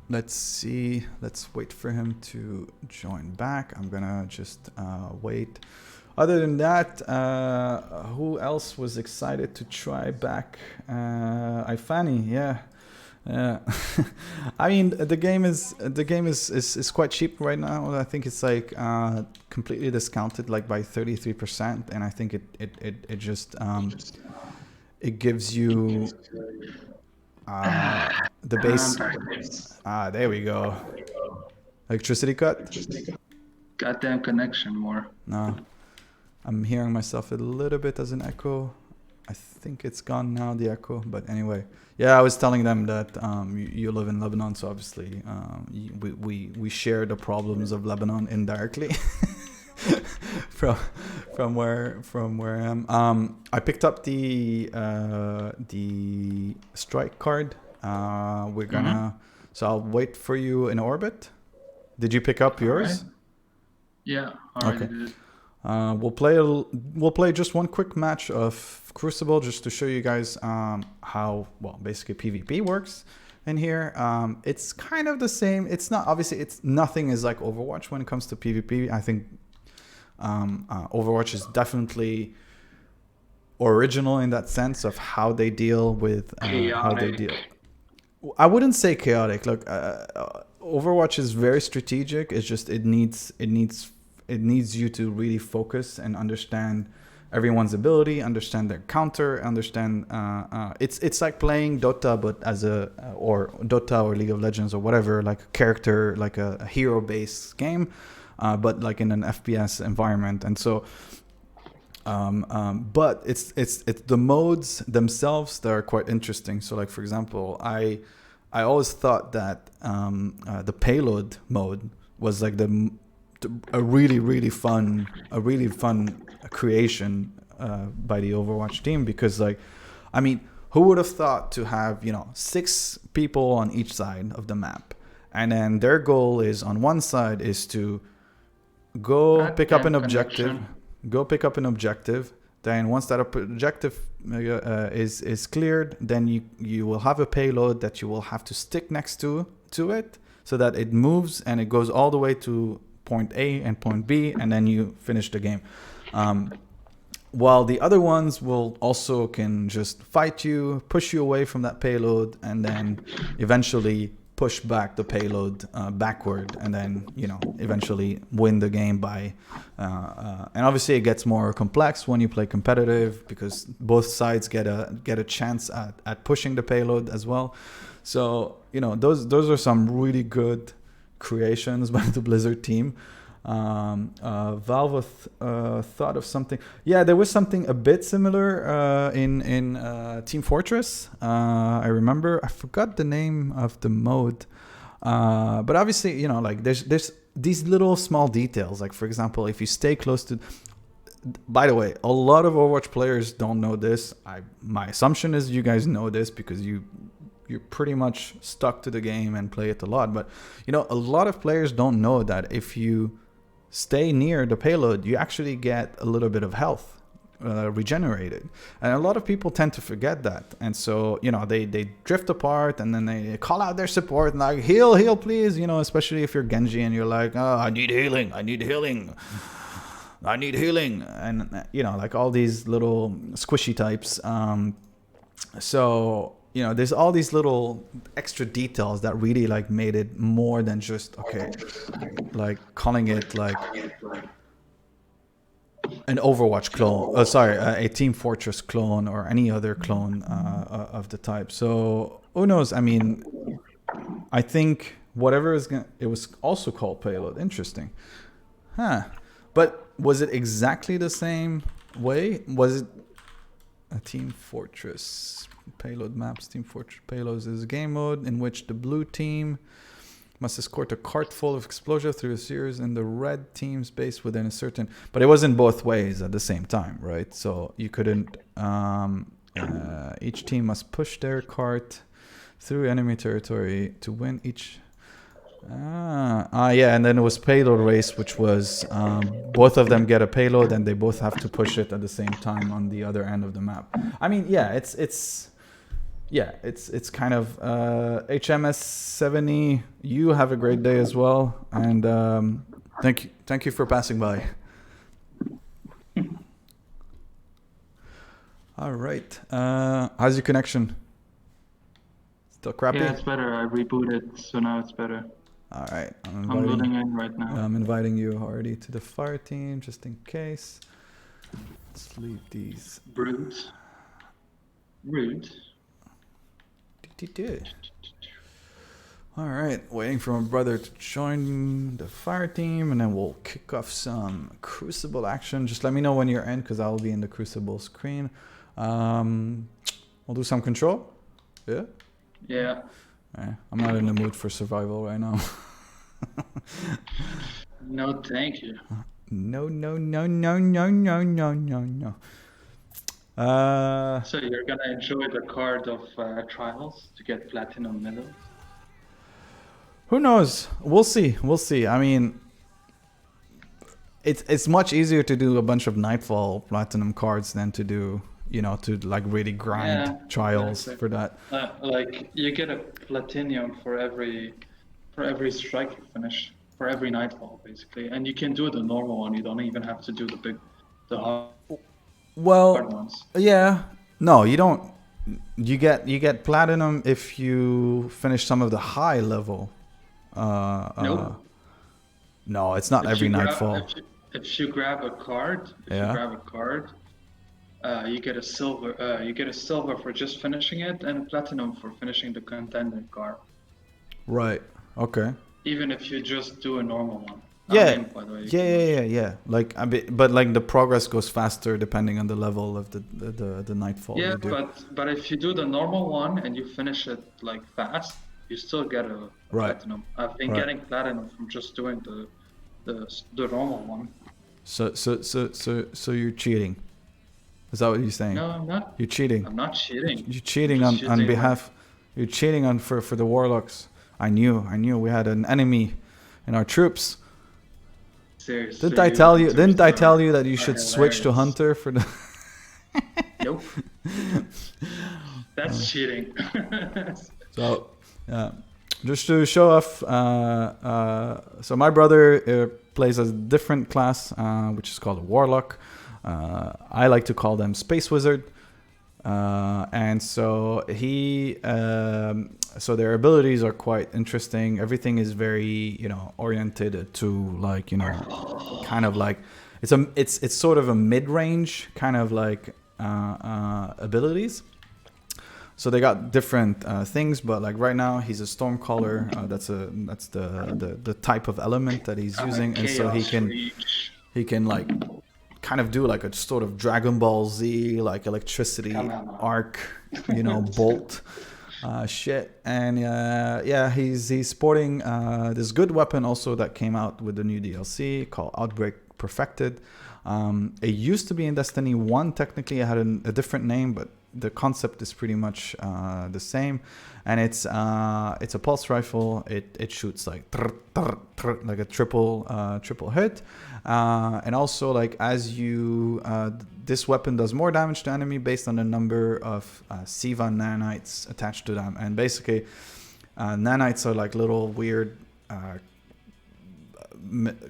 Let's see. Let's wait for him to join back. I'm gonna just wait. Other than that, who else was excited to try back? Ifani, yeah. I mean, the game is quite cheap right now. I think it's like completely discounted, like by 33%, and I think it just it gives you The base. Hamburgers. There we go. Electricity cut? Goddamn connection more. No. I'm hearing myself a little bit as an echo. I think it's gone now, the echo. But anyway, yeah, I was telling them that you live in Lebanon, so obviously we share the problems of Lebanon indirectly from where I am. I picked up the strike card. We're gonna. So I'll wait for you in orbit. Did you pick up yours? Right. Yeah, already Okay. did. We'll play just one quick match of Crucible just to show you guys how basically PvP works in here. It's kind of the same. It's not obviously it's nothing is like Overwatch when it comes to PvP. I think Overwatch is definitely original in that sense of how they deal with how they deal. I wouldn't say chaotic. Look, Overwatch is very strategic. It's just it needs you to really focus and understand everyone's ability, understand their counter, understand. It's like playing Dota, but as or Dota or League of Legends or whatever, like a character, like a hero-based game, but like in an FPS environment. And so, but it's the modes themselves that are quite interesting. So, like for example, I always thought that the payload mode was like a really fun creation by the Overwatch team, because like, I mean, who would have thought to have 6 people on each side of the map, and then their goal is on one side is to go pick up an objective. Then once that objective is cleared, then you will have a payload that you will have to stick next to it so that it moves and it goes all the way to point A and point B, and then you finish the game. While the other ones will also can just fight you, push you away from that payload, and then eventually push back the payload backward, and then eventually win the game by. And obviously, it gets more complex when you play competitive, because both sides get a chance at pushing the payload as well. So those are some really good creations by the Blizzard team. Valve thought of something. Yeah, there was something a bit similar in Team Fortress. I remember. I forgot the name of the mode, but obviously, like there's these little small details. Like for example, if you stay close to. By the way, a lot of Overwatch players don't know this. My assumption is you guys know this because you're pretty much stuck to the game and play it a lot. But a lot of players don't know that if you stay near the payload, you actually get a little bit of health regenerated, and a lot of people tend to forget that. And so they drift apart, and then they call out their support and like heal please, especially if you're Genji and you're like, oh, I need healing, and like all these little squishy types. So there's all these little extra details that really like made it more than just like calling it like an Overwatch clone. A Team Fortress clone or any other clone of the type. So who knows? I mean, I think whatever is gonna. It was also called Payload. Interesting, huh? But was it exactly the same way? Was it a Team Fortress? Payload maps. Team Fortress Payloads is a game mode in which the blue team must escort a cart full of explosive through a series in the red team's base within a certain. But it wasn't both ways at the same time, right? So you couldn't. Each team must push their cart through enemy territory to win each. Yeah, and then it was payload race, which was both of them get a payload and they both have to push it at the same time on the other end of the map. I mean, yeah, it's kind of HMS70. You have a great day as well, and thank you for passing by. All right, how's your connection? Still crappy? Yeah, it's better. I rebooted, so now it's better. All right, I'm loading in right now. I'm inviting you already to the fire team just in case. Let's leave these. Rude. All right, waiting for my brother to join the fire team, and then we'll kick off some Crucible action. Just let me know when you're in, because I'll be in the Crucible screen. We'll do some control. Yeah? Yeah. I'm not in the mood for survival right now. No, thank you. No. So you're gonna enjoy the card of trials to get platinum medals? Who knows? We'll see. I mean, it's much easier to do a bunch of Nightfall platinum cards than to do, to like really grind trials for that. Like you get a platinum for every strike you finish, for every Nightfall basically, and you can do the normal one. You don't even have to do the hard ones. Yeah. No, you don't. You get platinum if you finish some of the high level. Nope. No, it's not every Nightfall. If you grab a card, you get a silver. You get a silver for just finishing it, and a platinum for finishing the contender card. Right. Okay. Even if you just do a normal one. Yeah. Yeah. Like but like the progress goes faster depending on the level of the Nightfall. Yeah, but if you do the normal one and you finish it like fast, you still get a platinum. I've been getting platinum from just doing the normal one. So you're cheating? Is that what you're saying? No, I'm not. You're cheating. I'm not cheating. You're cheating on behalf. You're cheating for the Warlocks. I knew we had an enemy in our troops. Seriously. Didn't I tell you that you should switch to Hunter for the? Nope. That's cheating. So, just to show off, so my brother plays a different class, which is called a Warlock. I like to call them Space Wizard. And so so their abilities are quite interesting. Everything is very, oriented to like, kind of like it's sort of a mid-range kind of like abilities. So they got different things, but like right now he's a Stormcaller. That's the type of element that he's using, and so he can like kind of do like a sort of Dragon Ball Z like electricity arc, bolt shit. And he's sporting this good weapon also that came out with the new DLC called Outbreak Perfected. It used to be in Destiny 1. Technically it had a different name, but the concept is pretty much the same, and it's a pulse rifle. It shoots like like a triple hit, and also like as you this weapon does more damage to enemy based on the number of Siva nanites attached to them. And basically nanites are like little weird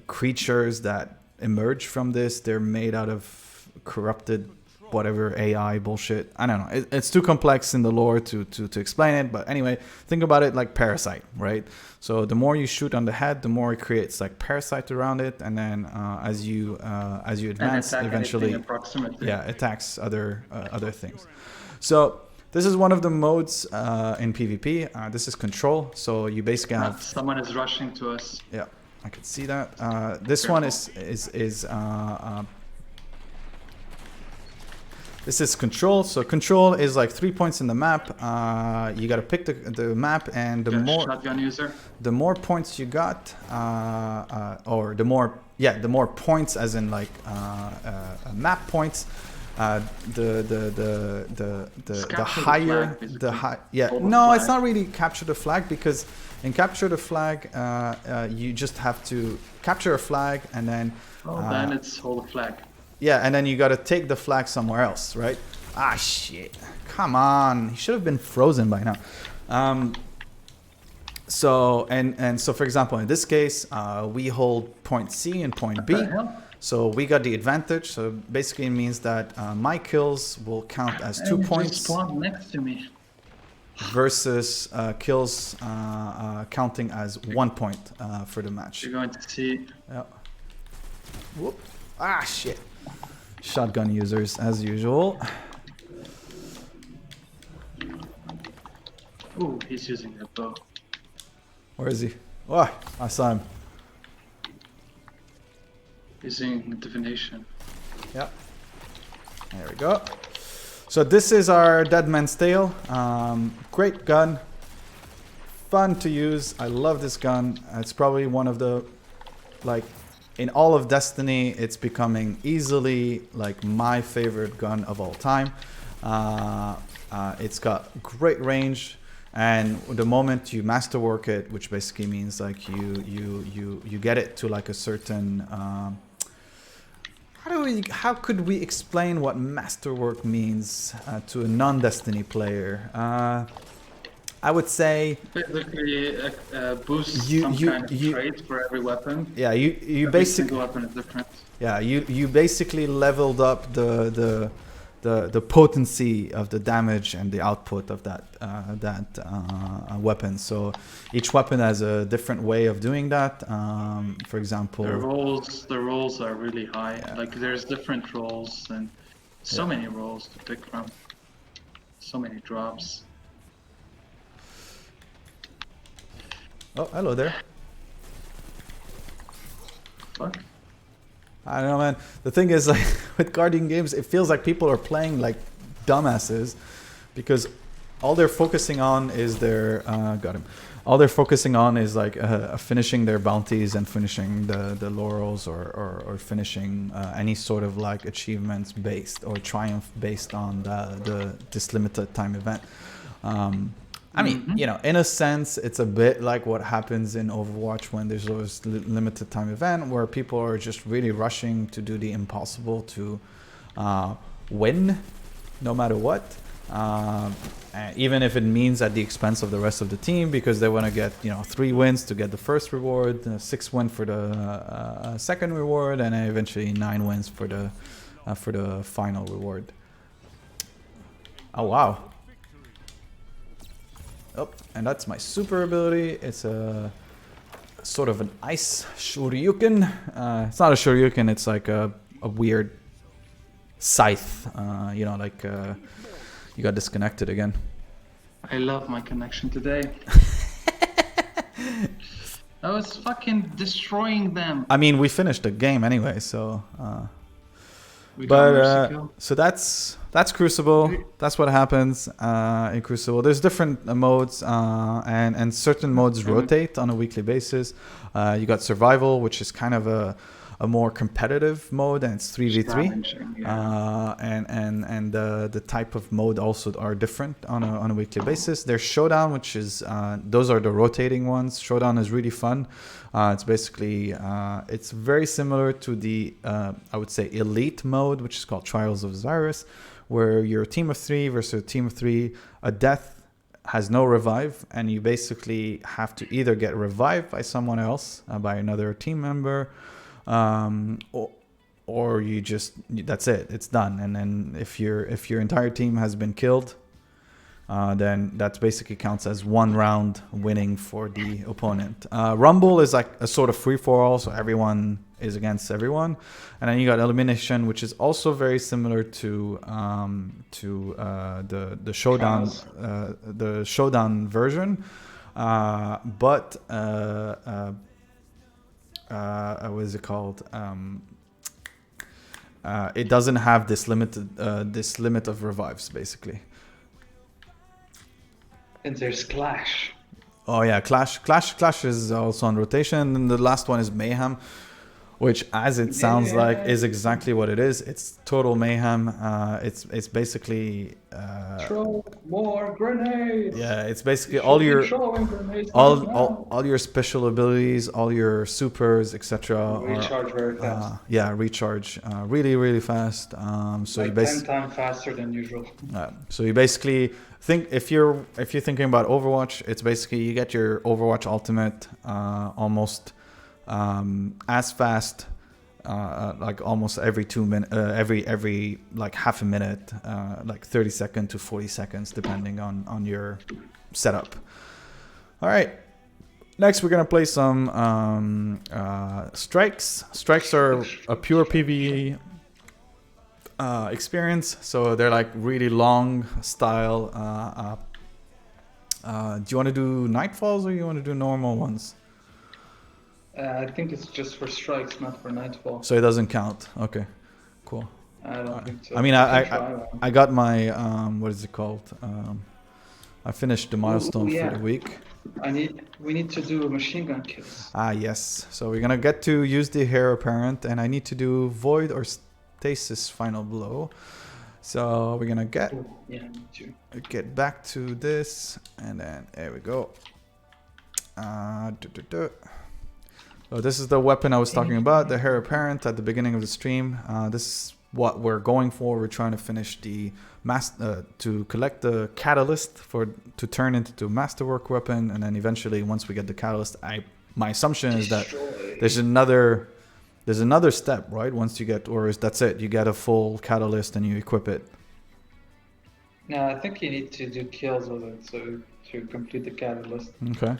creatures that emerge from this. They're made out of corrupted whatever AI bullshit. I don't know. It's too complex in the lore to explain it. But anyway, think about it like Parasite, right? So the more you shoot on the head, the more it creates like parasite around it, and then as you advance, eventually, attacks other things. So this is one of the modes in PvP. This is control. So you basically have someone is rushing to us. Yeah, I can see that. This one is this is control. So control is like 3 points in the map. You got to pick the map, and the more points you got, or the more points, as in like map points. The higher the high. Yeah, no, it's not really capture the flag, because in capture the flag, you just have to capture a flag and then. Then it's hold the flag. Yeah, and then you got to take the flag somewhere else, right? Ah, shit. Come on. He should have been frozen by now. So, so, for example, in this case, we hold point C and point B. So we got the advantage. So basically it means that my kills will count as 2 points. Just spawn next to me. Versus kills counting as 1 point for the match. You're going to see. Yeah. Whoop. Ah, shit. Shotgun users as usual. Ooh, he's using a bow. Where is he? Oh, I saw him. Using divination. Yeah. There we go. So this is our Dead Man's Tale. Great gun. Fun to use. I love this gun. It's probably one of the, like, in all of Destiny, it's becoming easily like my favorite gun of all time. It's got great range, and the moment you masterwork it, which basically means like you get it to like a certain how could we explain what masterwork means to a non-Destiny player? I would say Basically, boosts You- some you- kind of you- trait for every weapon. yeah, you Every basically single weapon is different. yeah you basically leveled up the potency of the damage and the output of that weapon. So each weapon has a different way of doing that. For example, The rolls are really high. Yeah. Like there's different rolls and so Yeah. many rolls to pick from. So many drops. oh, hello there. Fuck. I don't know, man. The thing is, like, with Guardian games, it feels like people are playing like dumbasses because all they're focusing on is their got him. All they're focusing on is like finishing their bounties and finishing the laurels or finishing any sort of like achievements based or triumph based on this limited time event. I mean, Mhm. you know, in a sense, it's a bit like what happens in Overwatch when there's always limited time event where people are just really rushing to do the impossible to win, no matter what. Even if it means at the expense of the rest of the team, because they want to get 3 wins to get the first reward, 6 wins for the second reward, and then eventually 9 wins for the final reward. Oh wow. Oh, and that's my super ability. It's a sort of an ice shoryuken. It's not a shoryuken, it's like a weird scythe. You got disconnected again. I love my connection today. I was fucking destroying them. I mean, we finished the game anyway, so... We got mercy kill. So that's Crucible. That's what happens in Crucible. There's different modes, and certain modes rotate on a weekly basis. You got Survival, which is kind of a more competitive mode, and it's 3v3. Challenging, yeah. And the type of mode also are different on a weekly basis. There's Showdown, which is those are the rotating ones. Showdown is really fun. It's basically it's very similar to the I would say Elite mode, which is called Trials of Osiris, where you're a team of 3 versus a team of 3. A death has no revive, and you basically have to either get revived by someone else, by another team member, or you just, that's it, it's done. And then if your entire team has been killed, then that basically counts as 1 round winning for the opponent. Rumble is like a sort of free-for-all, so everyone is against everyone. And then you got Elimination, which is also very similar to the Showdown, the Showdown version, but what is it called? It doesn't have this limit of revives, basically. And there's Clash. Oh yeah, Clash is also on rotation, and the last one is Mayhem, which, as it sounds like, is exactly what it is. It's total mayhem. It's basically Throw more grenades. yeah, it's basically all your special abilities, all your supers, etc. Recharge very fast. Yeah, recharge really fast. So Like you 10 times faster than usual. so you basically think, if you're thinking about Overwatch, it's basically you get your Overwatch ultimate almost as fast, like almost every 2 minutes, every like half a minute, like 30 seconds to 40 seconds, depending on your setup. All right. Next, we're gonna play some strikes. Strikes are a pure PvE experience, so they're like really long style Do you want to do Nightfalls or you want to do normal ones? I think it's just for strikes, not for nightfall. So it doesn't count. Okay, cool. I don't think so. I mean, We I can try one. I got my what is it called? I finished the milestone yeah. for the week. We need to do machine gun kills. Ah, yes. So we're gonna get to use the heir apparent, and I need to do void or stasis final blow. So we're gonna Ooh, yeah, me too. get back to this, and then there we go. So this is the weapon I was talking about, the heir apparent at the beginning of the stream. This is what we're going for. We're trying to finish the to collect the catalyst to turn into a masterwork weapon, and then eventually, once we get the catalyst, my assumption is that there's another step, right? Once you get, or is that's it? You get a full catalyst and you equip it. No, I think you need to do kills with it to complete the catalyst. Okay.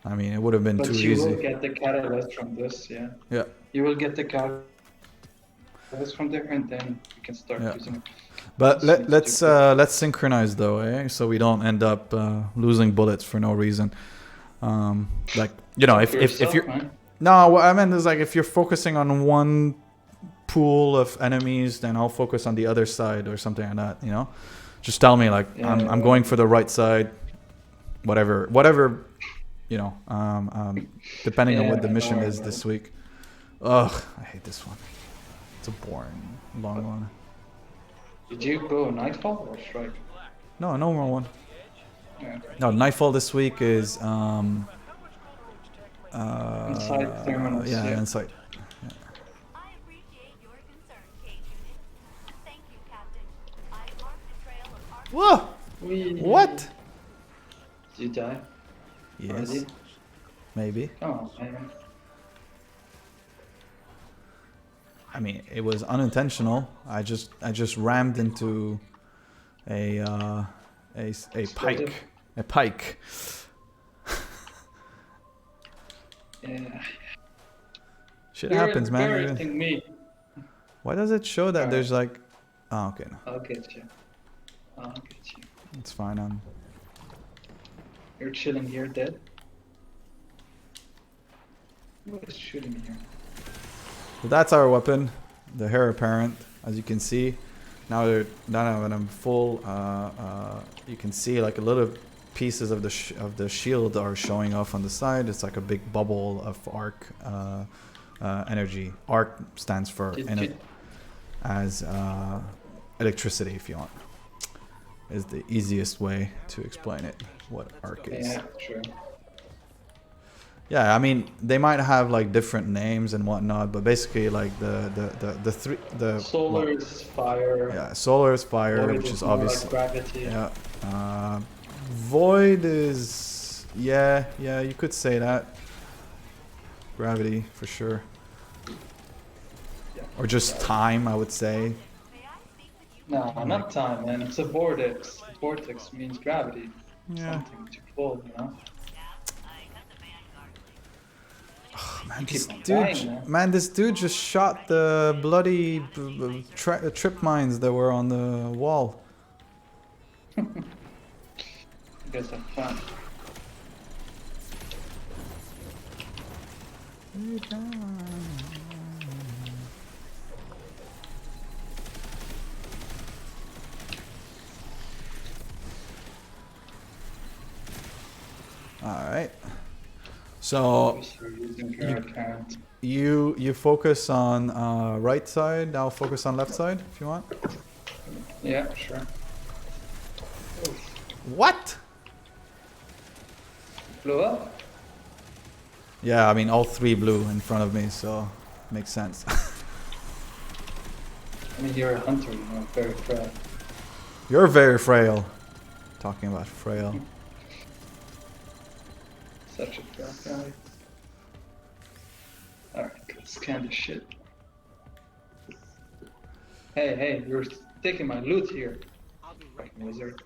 I mean, it would have been But too you easy. will get the catalyst from this, yeah. Yeah. You will get the catalyst from there, and then you can start using it. But let's synchronize though, eh? So we don't end up losing bullets for no reason. Like, you know, if you're man. no, what I meant is like if you're focusing on one pool of enemies, then I'll focus on the other side or something like that. You know, just tell me like I'm going for the right side, whatever. You know, depending on what the mission is this week. Ugh, I hate this one. It's a boring, long one. Did you go Nightfall or Strike? No, no more one. Yeah. No, Nightfall this week is Inside terminals. yeah, Inside. I appreciate your concern, Cage Unit. Thank you, Captain. I marked the trail of our Whoa! What? Did you die? Yes, Already? maybe. Come on, man. I mean, it was unintentional. I just rammed into a pike. A pike. Yeah. Shit You're happens, man. embarrassing me. Why does it show that there's like? Oh, okay, no, I'll get you. I'll get you. it's fine. You're chilling here, dead. What is shooting me here? So that's our weapon, the heir apparent. As you can see, now that I'm full, you can see like a little pieces of the shield are showing off on the side. It's like a big bubble of arc energy. Arc stands for as electricity, if you want. Is the easiest way to explain it. What arc is. Yeah, sure. Yeah, I mean they might have like different names and whatnot, but basically like the Solar is fire. yeah, solar is fire, Void which is more obviously like gravity. yeah. Void is yeah, you could say that. Gravity for sure, Yeah. or just time, I would say. No, not time, man. It's a vortex. Vortex means gravity. Yeah. Something to pull, you know? Man, Keep on dying, man. this dude just shot the bloody trip mines that were on the wall. You guys have fun. Alright. So you focus on right side, I'll focus on left side if you want. Yeah, sure. What? Blew up? Yeah, I mean all three blew in front of me, so makes sense. I mean, you're a hunter, you know, very frail. You're very frail. Talking about frail. Such a frail guy. Alright, let's scan this shit. Hey, you're taking my loot here. Fucking wizard.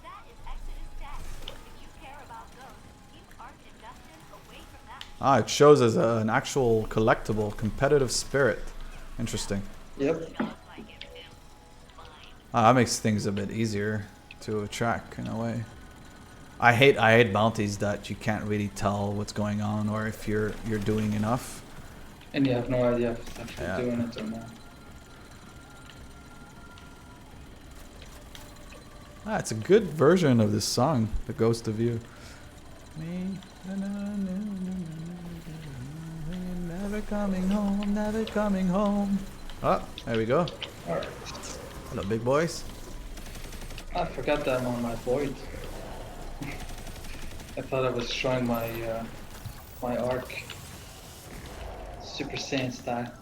That is Exodus Tech. If you care about those, keep Arch and Justin away from that Ah, it shows as an actual collectible, competitive spirit. Interesting. Yep. Ah, that makes things a bit easier to track in a way. I hate bounties that you can't really tell what's going on or if you're doing enough. And you have no idea if it's actually Yeah. doing it or not. Ah, it's a good version of this song, The Ghost of You. Never coming home, never coming home. Ah, there we go. Alright. Hello, big boys. I forgot that I'm on my void. I thought I was showing my my arc. Super Saiyan style.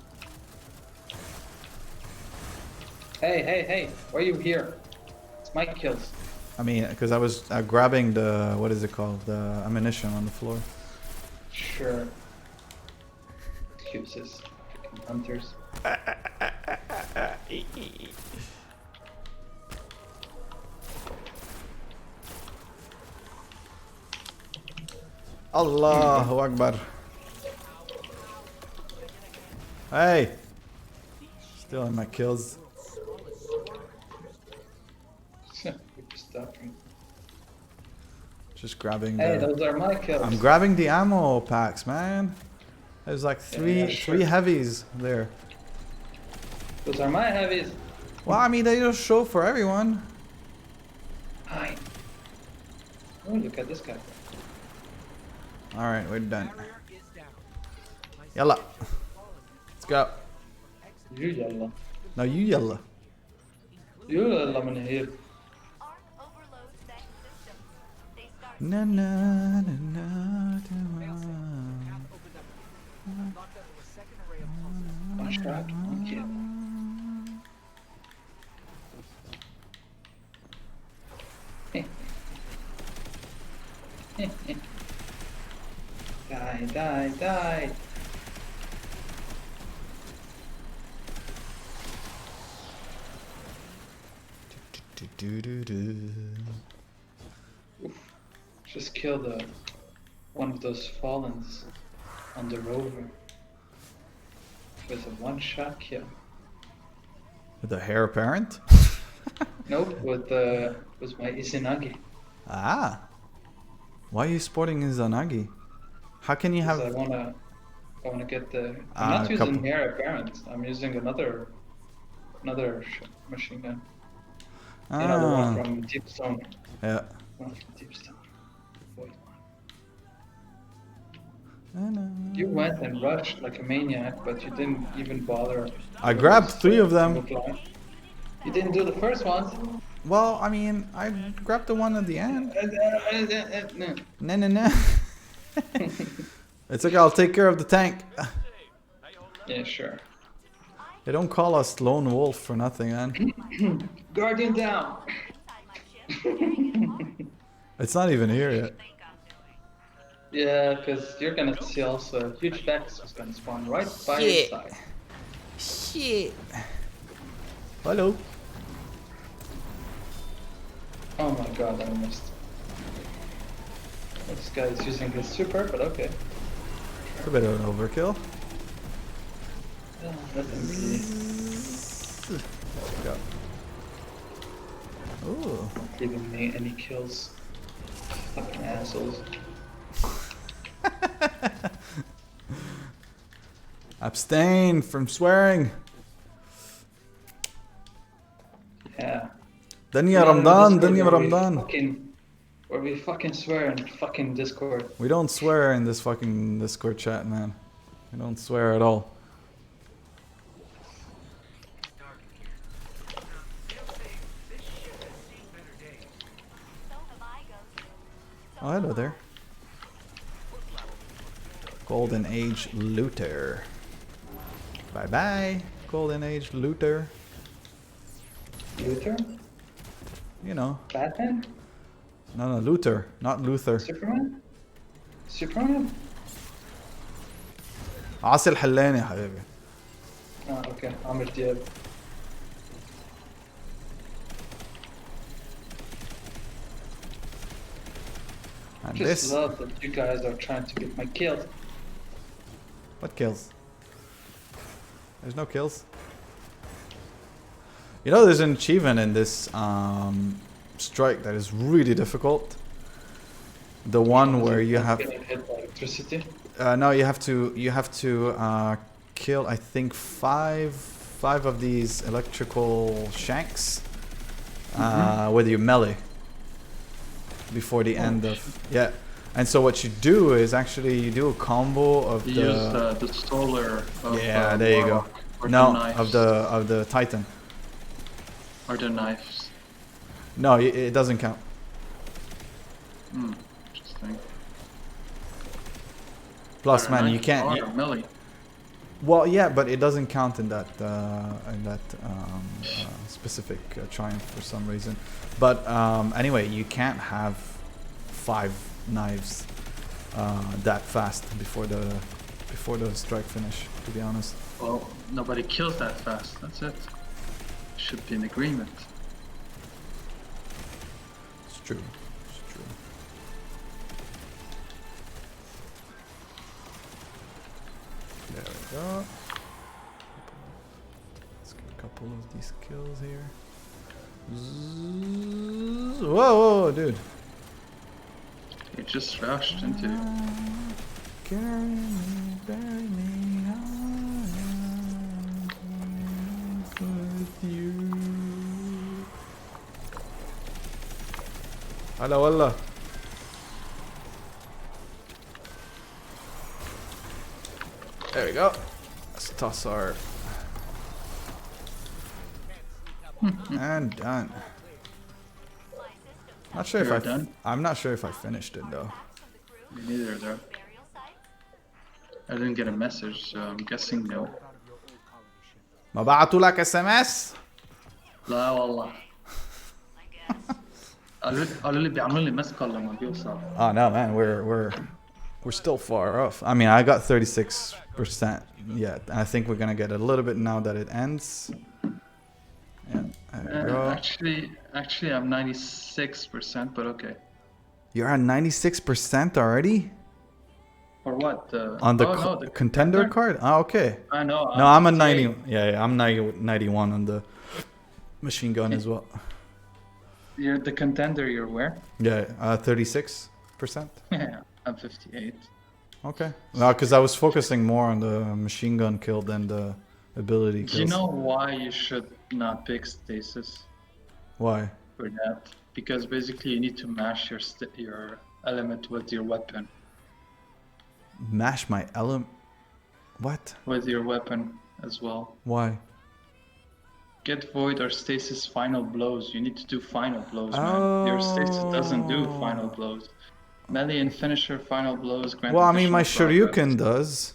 Hey, hey, hey! Why are you here? It's my kills. I mean, because I was grabbing the, what is it called? The ammunition on the floor. Sure. Excuses. Freaking hunters. Allahu Akbar. Hey! Still in my kills. Keep stopping. Just grabbing Hey, the... those are my kills. I'm grabbing the ammo packs, man. There's like Yeah, sure. three heavies there. Those are my heavies. Well, I mean, they just show for everyone. Hi. Oh, look at this guy. Alright, we're done. Yalla. Let's go. You yalla. No, you yalla. You yalla من here. Arc overload setting systems. They start Na na na na One shot, one kill. Die, die, die. Just killed one of those fallens on the rover with a one-shot kill. With the heir apparent? Nope, with my Izanagi. Ah. Why are you sporting Izanagi? How can you 'Cause have... I wanna get the. I'm Ah, not a using couple. air apparent. I'm using another machine gun. Another one Ah. from Deep Stone. Yeah. One from Deep Stone. Void one. Na, na. You went and rushed like a maniac, but you didn't even bother. I grabbed 3 of them. You didn't do the first one. Well, I mean, I grabbed the one at the end. No. No, no, no. It's okay, I'll take care of the tank. Yeah, sure. They don't call us Lone Wolf for nothing, man. Guardian down. inside my ship. Getting it It's not even here yet. think I'm doing. Yeah, because you're gonna see also a huge Vex is gonna spawn right by your Shit. side. Shit. Hello. Oh my god, I missed. This guy is using his super, but okay. A bit of an overkill. Nothing really. Let's go. Ooh. Not giving me any kills. Fucking assholes. Abstain from swearing. Yeah. Dunya Ramadan, Dunya Where we Ramadan. Where we fucking swear in fucking Discord. We don't swear in this fucking Discord chat, man. We don't swear at all. So have I, Ghost. Oh, hello there. Golden Age Looter. Bye bye, Golden Age Looter. Luther? You know, Batman? no, Luther, not Luther. Superman? Superman? عاصي الحلاني يا حبيبي. Oh, okay. Amr Diab. And Just this, love that you guys are trying to get my kills. What kills? There's no kills. You know, there's an achievement in this strike that is really difficult. The one where you have Getting hit by electricity. no, you have to kill, I think, five of these electrical shanks with your melee before the end of And so what you do is actually you do a combo of You use the solar. Of, yeah, there you go. Warlock, or No, the knives, of the Titan. or the knives. No, it doesn't count. Interesting. Plus, Or man, you knives can't. or melee. Well, yeah, but it doesn't count in that specific triumph for some reason. But anyway, you can't have 5 knives that fast before the strike finish. To be honest. Well, nobody kills that fast. That's it. Should be an agreement. It's true. It's true. There we go. Let's get a couple of these kills here. Zzz. Whoa, whoa, dude. You just rushed into it. Carry me, bury me, I'm with you. Hello, hello. There we go. Let's toss our... and done. Not sure if You're done? I'm not sure if I finished it though. Me neither, though. I didn't get a message, so I'm guessing no. ما بعتوا لك SMS؟ لا والله. قالوا لي بيعملوا لي مسك لما بيوصل. Oh no, man, we're still far off. I mean, I got 36% yet. I think we're gonna get a little bit now that it ends. Yeah, there we go. Actually, I'm 96%, but okay. You're at 96% already For what? on the, the contender card. Ah, okay. I know. No, I'm a 58. 90. Yeah, I'm 91 on the machine gun as well. You're the contender. You're where? Yeah, 36%. Yeah, I'm 58. Okay. No, because I was focusing more on the machine gun kill than the ability kills. Do you know why you should not pick stasis Why? for that? Because basically you need to mash your element with your weapon. Mash my element. What? With your weapon as well. Why? Get void or stasis final blows. You need to do final blows, man. Your stasis doesn't do final blows. Melee and finisher final blows grant Well, I mean, my additional Shoryuken progress. does,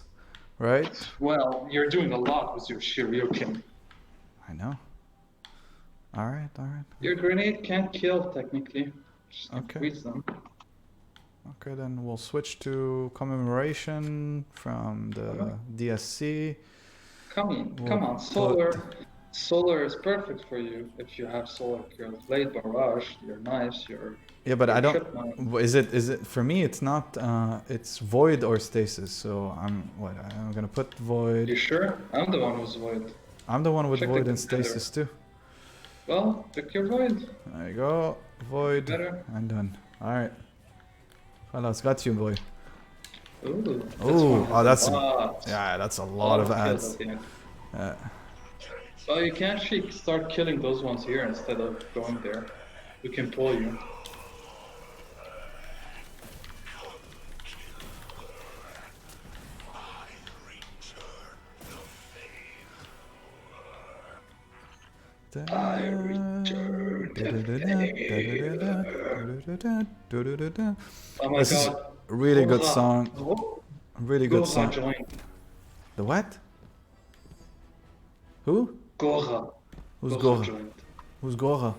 right? Well, you're doing a lot with your Shoryuken. I know. All right, all right. Your grenade can't kill technically. Just can Okay. freeze them. Okay, then we'll switch to commemoration from the DSC. Come in, We'll come on, put- solar is perfect for you if you have solar kills. Blade barrage, your knives, your Yeah, but I your don't. trip knife. Is it for me? It's not. It's void or stasis. So I'm gonna put void. You sure? I'm the one who's void. I'm the one with check the void and contender. stasis too. Well, pick your void. There you go. Void Better. and done. All right. Halas, got you, boy. Ooh, this Ooh, one has oh, that's a lot. Yeah, that's a lot of kills ads. at the end. Yeah. So you can actually start killing those ones here instead of going there. We can pull you. I return Oh my This is god. a really good Goha. song. Oh, Really good Goha song. joined. The what? Who? Goha. Who's Goha Gora? joined. Who's Gora?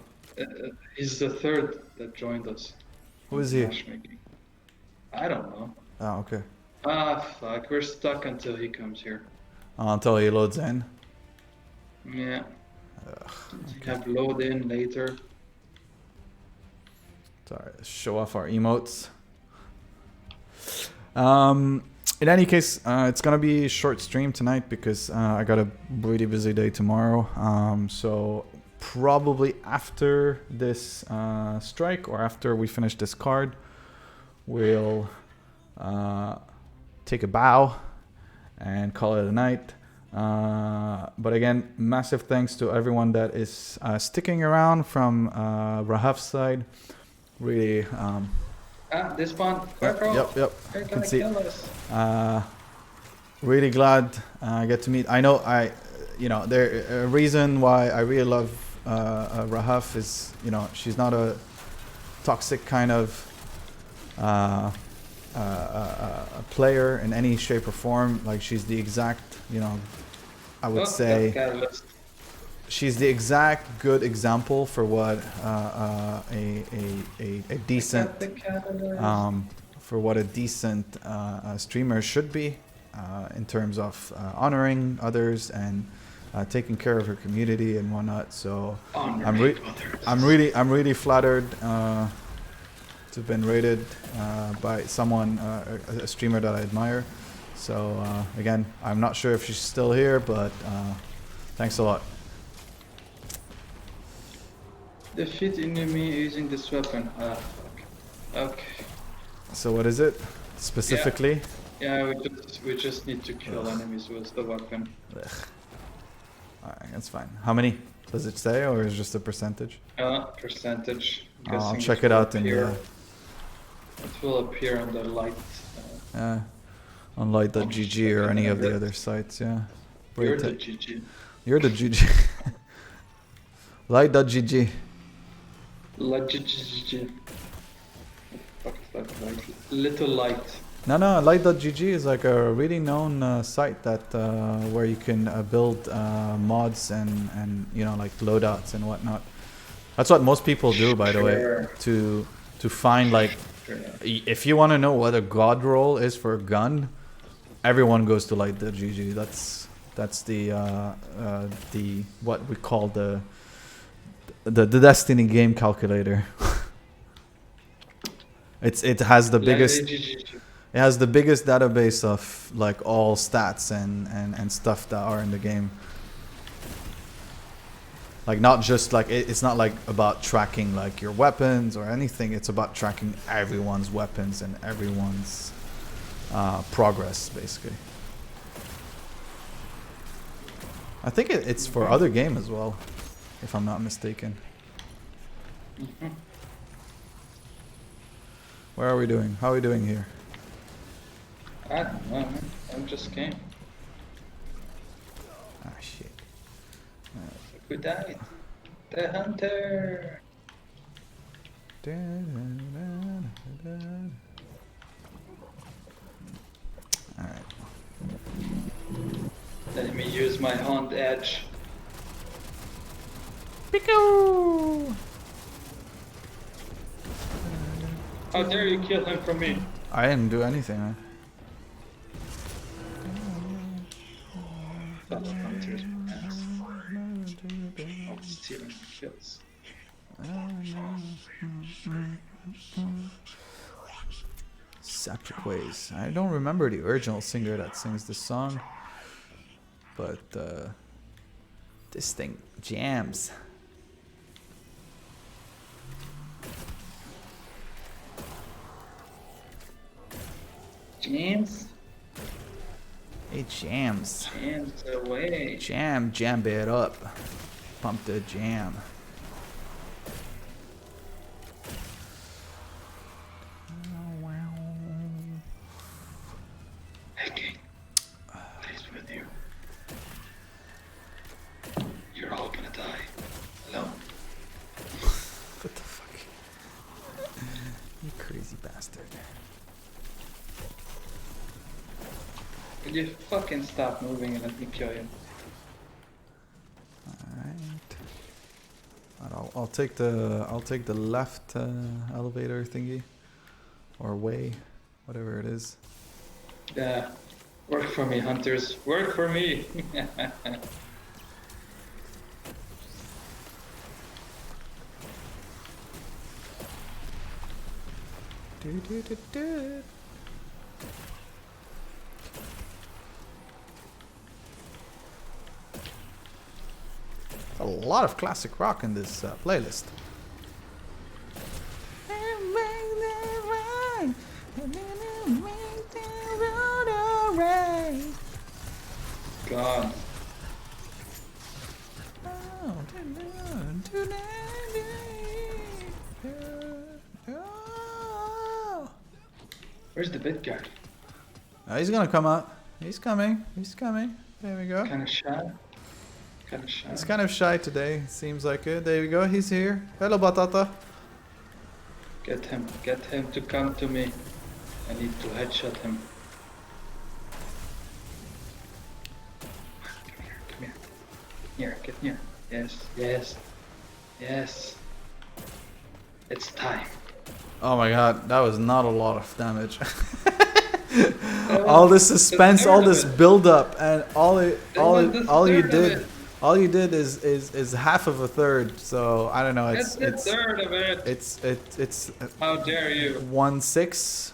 He's the third that joined us. Who is he? Matchmaking. I don't know. Oh, okay. Ah, fuck. We're stuck until he comes here. Until he loads in. Yeah. Have load in later. Sorry, show off our emotes. In any case, it's gonna be a short stream tonight because I got a really busy day tomorrow. So probably after this strike or after we finish this card, we'll take a bow and call it a night. But again, massive thanks to everyone that is sticking around from Rahaf's side. Really. This one. Quackro. Yep. They're You gonna can see. kill us. Really glad I get to meet. I know a reason why I really love Rahaf is, she's not a toxic kind of a player in any shape or form. Like she's the exact, I would say. Catalyst. She's the exact good example for what a decent The catalyst. for what a decent streamer should be in terms of honoring others and taking care of her community and whatnot. So I'm really flattered to have been rated by someone, a streamer that I admire. So again, I'm not sure if she's still here, but thanks a lot. Defeat enemy using this weapon. Fuck. Okay. So what is it specifically? Yeah, we just need to kill enemies with the weapon. Ugh. Alright, that's fine. How many does it say, or is it just a percentage? Percentage. I'll Guessing check it will out in appear- the It will appear on the light. on light.gg or any of the other sites. Yeah. You're Wait, the GG. you're the GG. Light.gg. GG. Fuck is that like? Little light. No, light.gg is like a really known site that where you can build mods and like loadouts and whatnot. That's what most people do, by the way, Sure. to find like if you want to know what a god roll is for a gun, everyone goes to light.gg. That's the what we call the Destiny game calculator. It has the biggest. GG. It has the biggest database of like all stats and stuff that are in the game. Like not just like it's not like about tracking like your weapons or anything. It's about tracking everyone's weapons and everyone's progress basically. I think it's for other game as well, if I'm not mistaken. Where are we doing? How are we doing here? I don't know, man. I just came. Ah shit. Who died? The hunter. Alright. Let me use my hunt edge. Pico! How dare you kill him from me? I didn't do anything, man. That's hunter's ass. Oh, stealing kills. Saptric Ways. I don't remember the original singer that sings this song, but this thing jams. James? It jams. James away. Jam it up. Pump the jam. Hey, King. Please with you. You're all gonna die. Alone. What the fuck? You crazy bastard. Will you fucking stop moving and let me kill you? Alright. I'll take the left elevator thingy. Or way. Whatever it is. Yeah. Work for me, hunters. Work for me. lot of classic rock in this playlist. God. Where's the bit guy? He's gonna come out. He's coming. He's coming. There we go. Kind of shy. Kind of shy. He's kind of shy today. Seems like it. There we go. He's here. Hello, Batata. Get him. Get him to come to me. I need to headshot him. Come here. Come here. Here. Get here. Yes. Yes. Yes. It's time. Oh my god, that was not a lot of damage. All this suspense, all this build up, and all you did is half of a third. So I don't know. It's a third of it. It's How dare you? 1/6.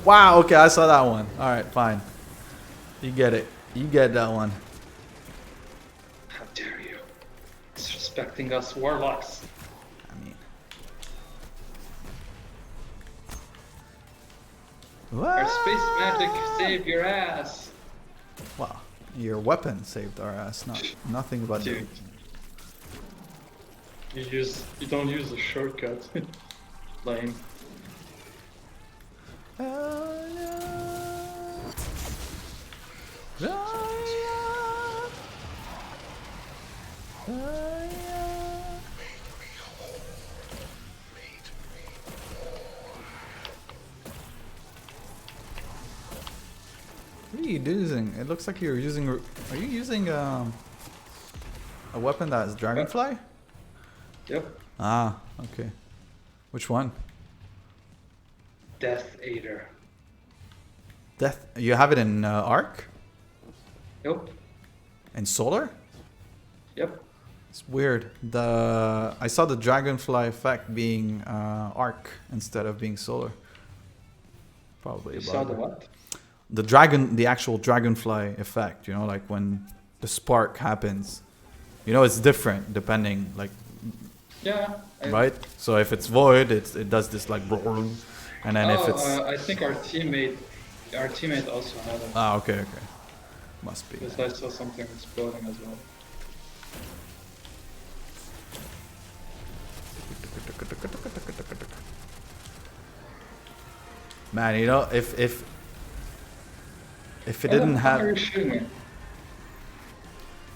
Wow. Okay, I saw that one. All right, fine. You get it. You get that one. How dare you? Disrespecting us warlocks. I mean, Our space magic saved your ass. wow, your weapon saved our ass. Nothing but Dude. You don't use the shortcut. Lame. What are you using? It looks like you're using. Are you using a weapon that is Dragonfly? Yep. Ah, okay. Which one? Death Eater. Death. You have it in Arc Yep. and Solar. Yep. It's weird. I saw the Dragonfly effect being Arc instead of being Solar. Probably. You a saw bug. the what? The actual Dragonfly effect. You know, like when the spark happens. You know, it's different depending, like, Yeah. right? So if it's void, it does this like, and then if it's I think our teammate also had it. okay. Must be. Because I saw something exploding as well. Man, you know, if it didn't How are have you shooting me?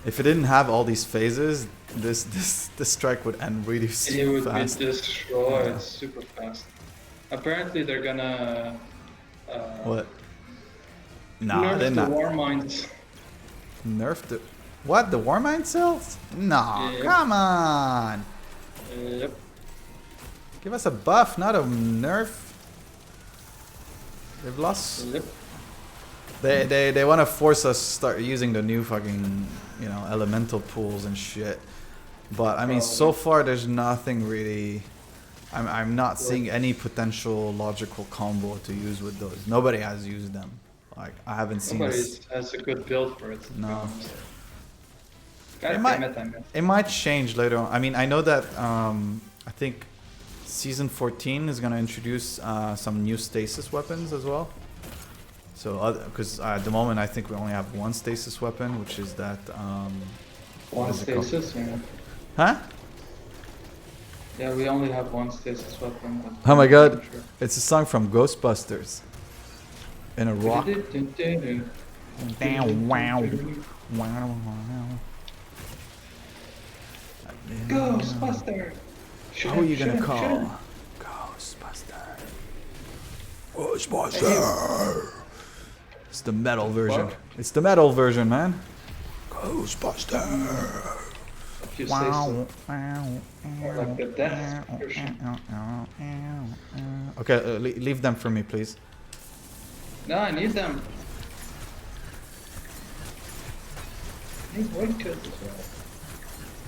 if it didn't have all these phases, this strike would end really It would fast. be destroyed Yeah. super fast. Apparently they're gonna What? Nah, nerf they're the not. war mines. Nerf the what? The Warmind cells? Nah, Yeah. come on. Yep. Give us a buff, not a nerf. They've lost. Yep. They want to force us to start using the new fucking, you know, elemental pools and shit. But I mean, so far there's nothing really. I'm not seeing any potential logical combo to use with those. Nobody has used them. Like I haven't seen. Nobody has a good build for it. to be No. honest. God It might- damn it, I missed. It might change later on. I mean, I know that I think season 14 is gonna introduce some new stasis weapons as well. So, because at the moment I think we only have one stasis weapon, which is that. One is it called? stasis, yeah. Huh? Yeah, we only have one stasis weapon. but Oh my god, I'm sure. it's a song from Ghostbusters. In a rock. Ghostbuster! Who are you gonna call? Ghostbuster. Ghostbuster. It's the metal version. What? It's the metal version, man. Ghostbuster. If you say so. Or like the death version. Okay, leave them for me, please. No, I need them. I need void codes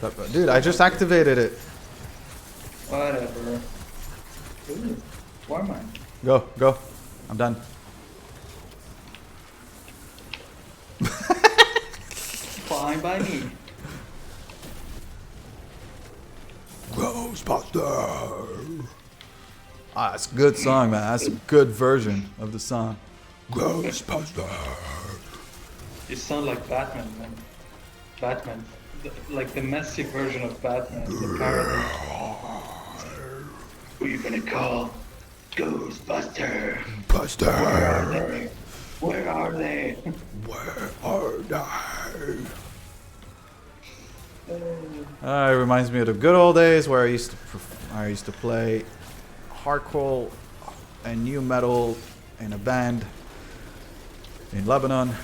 as well. Dude, I just activated it. Whatever. Ooh, war mine. Go. I'm done. Fuck. Fine by me. Ghostbuster. Ah, it's a good song, man. That's a good version of the song. Ghostbuster. You sound like Batman, man. Batman. Like the messy version of Batman. The parody. Who you gonna call? Ghostbuster. Buster. Where are they? Where are they? It reminds me of the good old days where I used to play hardcore and new metal in a band in Lebanon.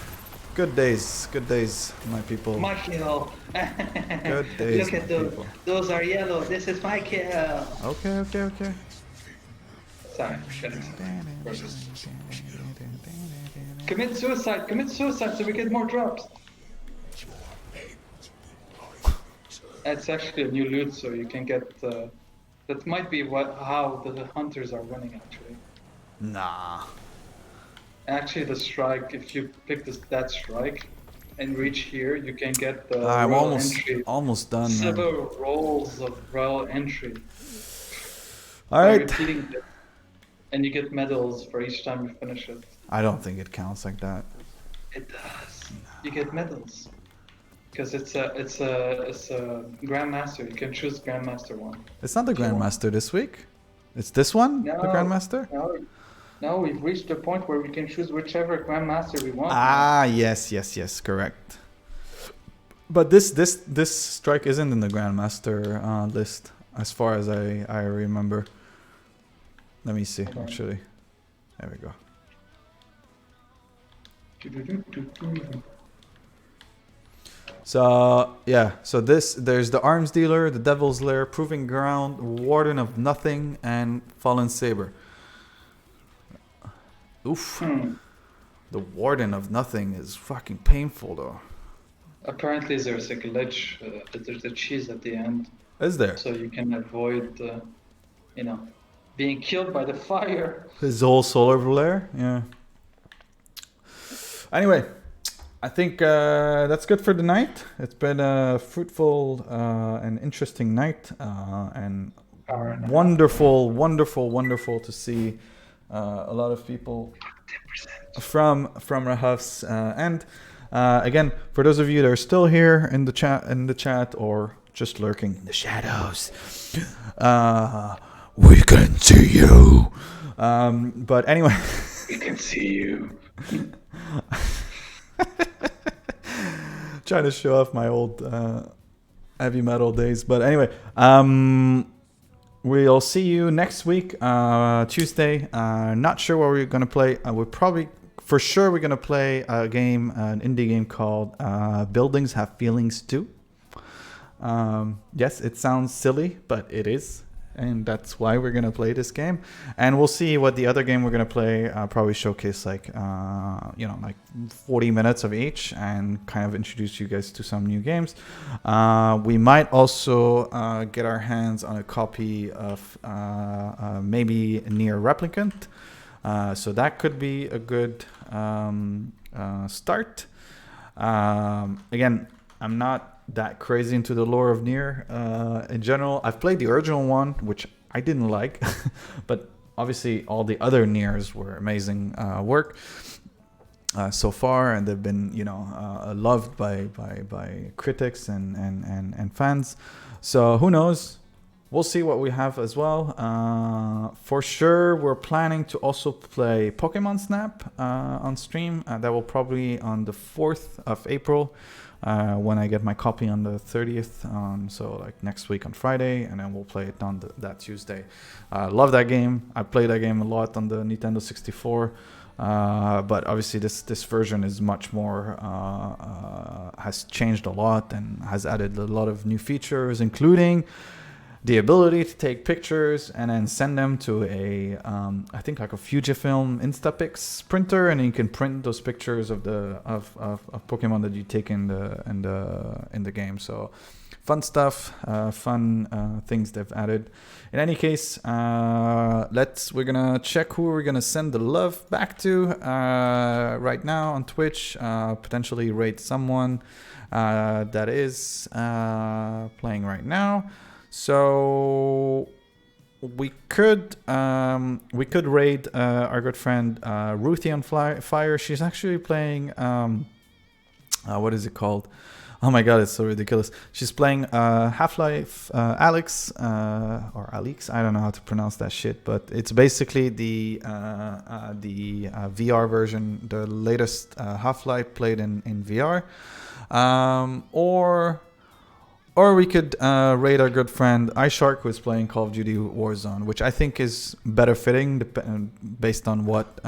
Good days, my people. My kill. Good days, Look at my those. people. Those are yellow. This is my kill. Okay. Sorry, shouldn't. Commit suicide so we get more drops. It's actually a new loot, so you can get. That might be how the hunters are winning actually. Nah. Actually, the strike. If you pick that strike and reach here, you can get the I'm royal entry. almost done, man. Several rolls of royal entry. All By right. repeating it, and you get medals for each time you finish it. I don't think it counts like that. It does. You get medals because it's a grandmaster. You can choose grandmaster one. It's not the Grandmaster this week. It's this one, the Grandmaster. No, we've reached the point where we can choose whichever grandmaster we want. Ah, yes, correct. But this strike isn't in the Grandmaster list, as far as I remember. Let me see, actually. There we go. So yeah, so there's the Arms Dealer, the Devil's Lair, Proving Ground, Warden of Nothing, and Fallen Saber. Oof. The Warden of Nothing is fucking painful though. Apparently there's a glitch. There's a cheese at the end, Is there? so you can avoid, being killed by the fire. His whole solar flare? Yeah. Anyway, I think that's good for the night. It's been a fruitful and interesting night, and wonderful to see a lot of people from Rahaf's and again, for those of you that are still here in the chat or just lurking in the shadows, we can see you. But anyway, We can see you. trying to show off my old heavy metal days. But anyway, we'll see you next week, Tuesday. Not sure what we're gonna play. We're gonna play a game, an indie game called Buildings Have Feelings Too. Yes, it sounds silly, but it is. And that's why we're gonna play this game, and we'll see what the other game we're gonna play. Probably showcase like 40 minutes of each, and kind of introduce you guys to some new games. We might also get our hands on a copy of maybe Nier Replicant, so that could be a good start. Again, I'm not that crazy into the lore of Nier in general. I've played the original one, which I didn't like, but obviously all the other Niers were amazing work so far, and they've been loved by critics and fans. So who knows? We'll see what we have as well. For sure, we're planning to also play Pokemon Snap on stream. That will probably on the 4th of April. When I get my copy on the 30th, so like next week on Friday, and then we'll play it on that Tuesday. Love that game. I played that game a lot on the Nintendo 64, but obviously this version is much more, has changed a lot and has added a lot of new features, including the ability to take pictures and then send them to a I think like a Fujifilm Instapix printer, and you can print those pictures of Pokemon that you take in the game. So fun stuff, fun things they've added. In any case, we're gonna check who we're gonna send the love back to right now on Twitch. Potentially rate someone that is playing right now. So we could raid our good friend Ruthie on Fire. She's actually playing what is it called? Oh my god, it's so ridiculous. She's playing Half-Life Alyx or Alyx. I don't know how to pronounce that shit, but it's basically the VR version, the latest Half-Life played in VR. Or we could raid our good friend iShark, who is playing Call of Duty Warzone, which I think is better fitting based on what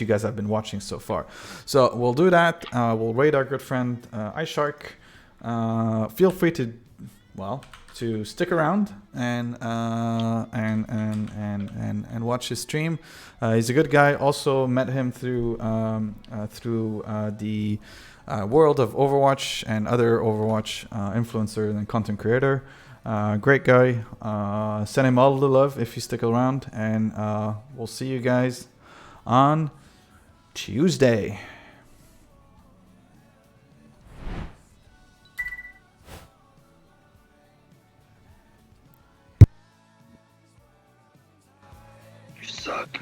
you guys have been watching so far. So we'll do that. We'll raid our good friend iShark. Feel free to stick around and watch his stream. He's a good guy. Also met him through the world of Overwatch and other Overwatch influencer and content creator. Great guy. Send him all the love if you stick around, and we'll see you guys on Tuesday. You suck.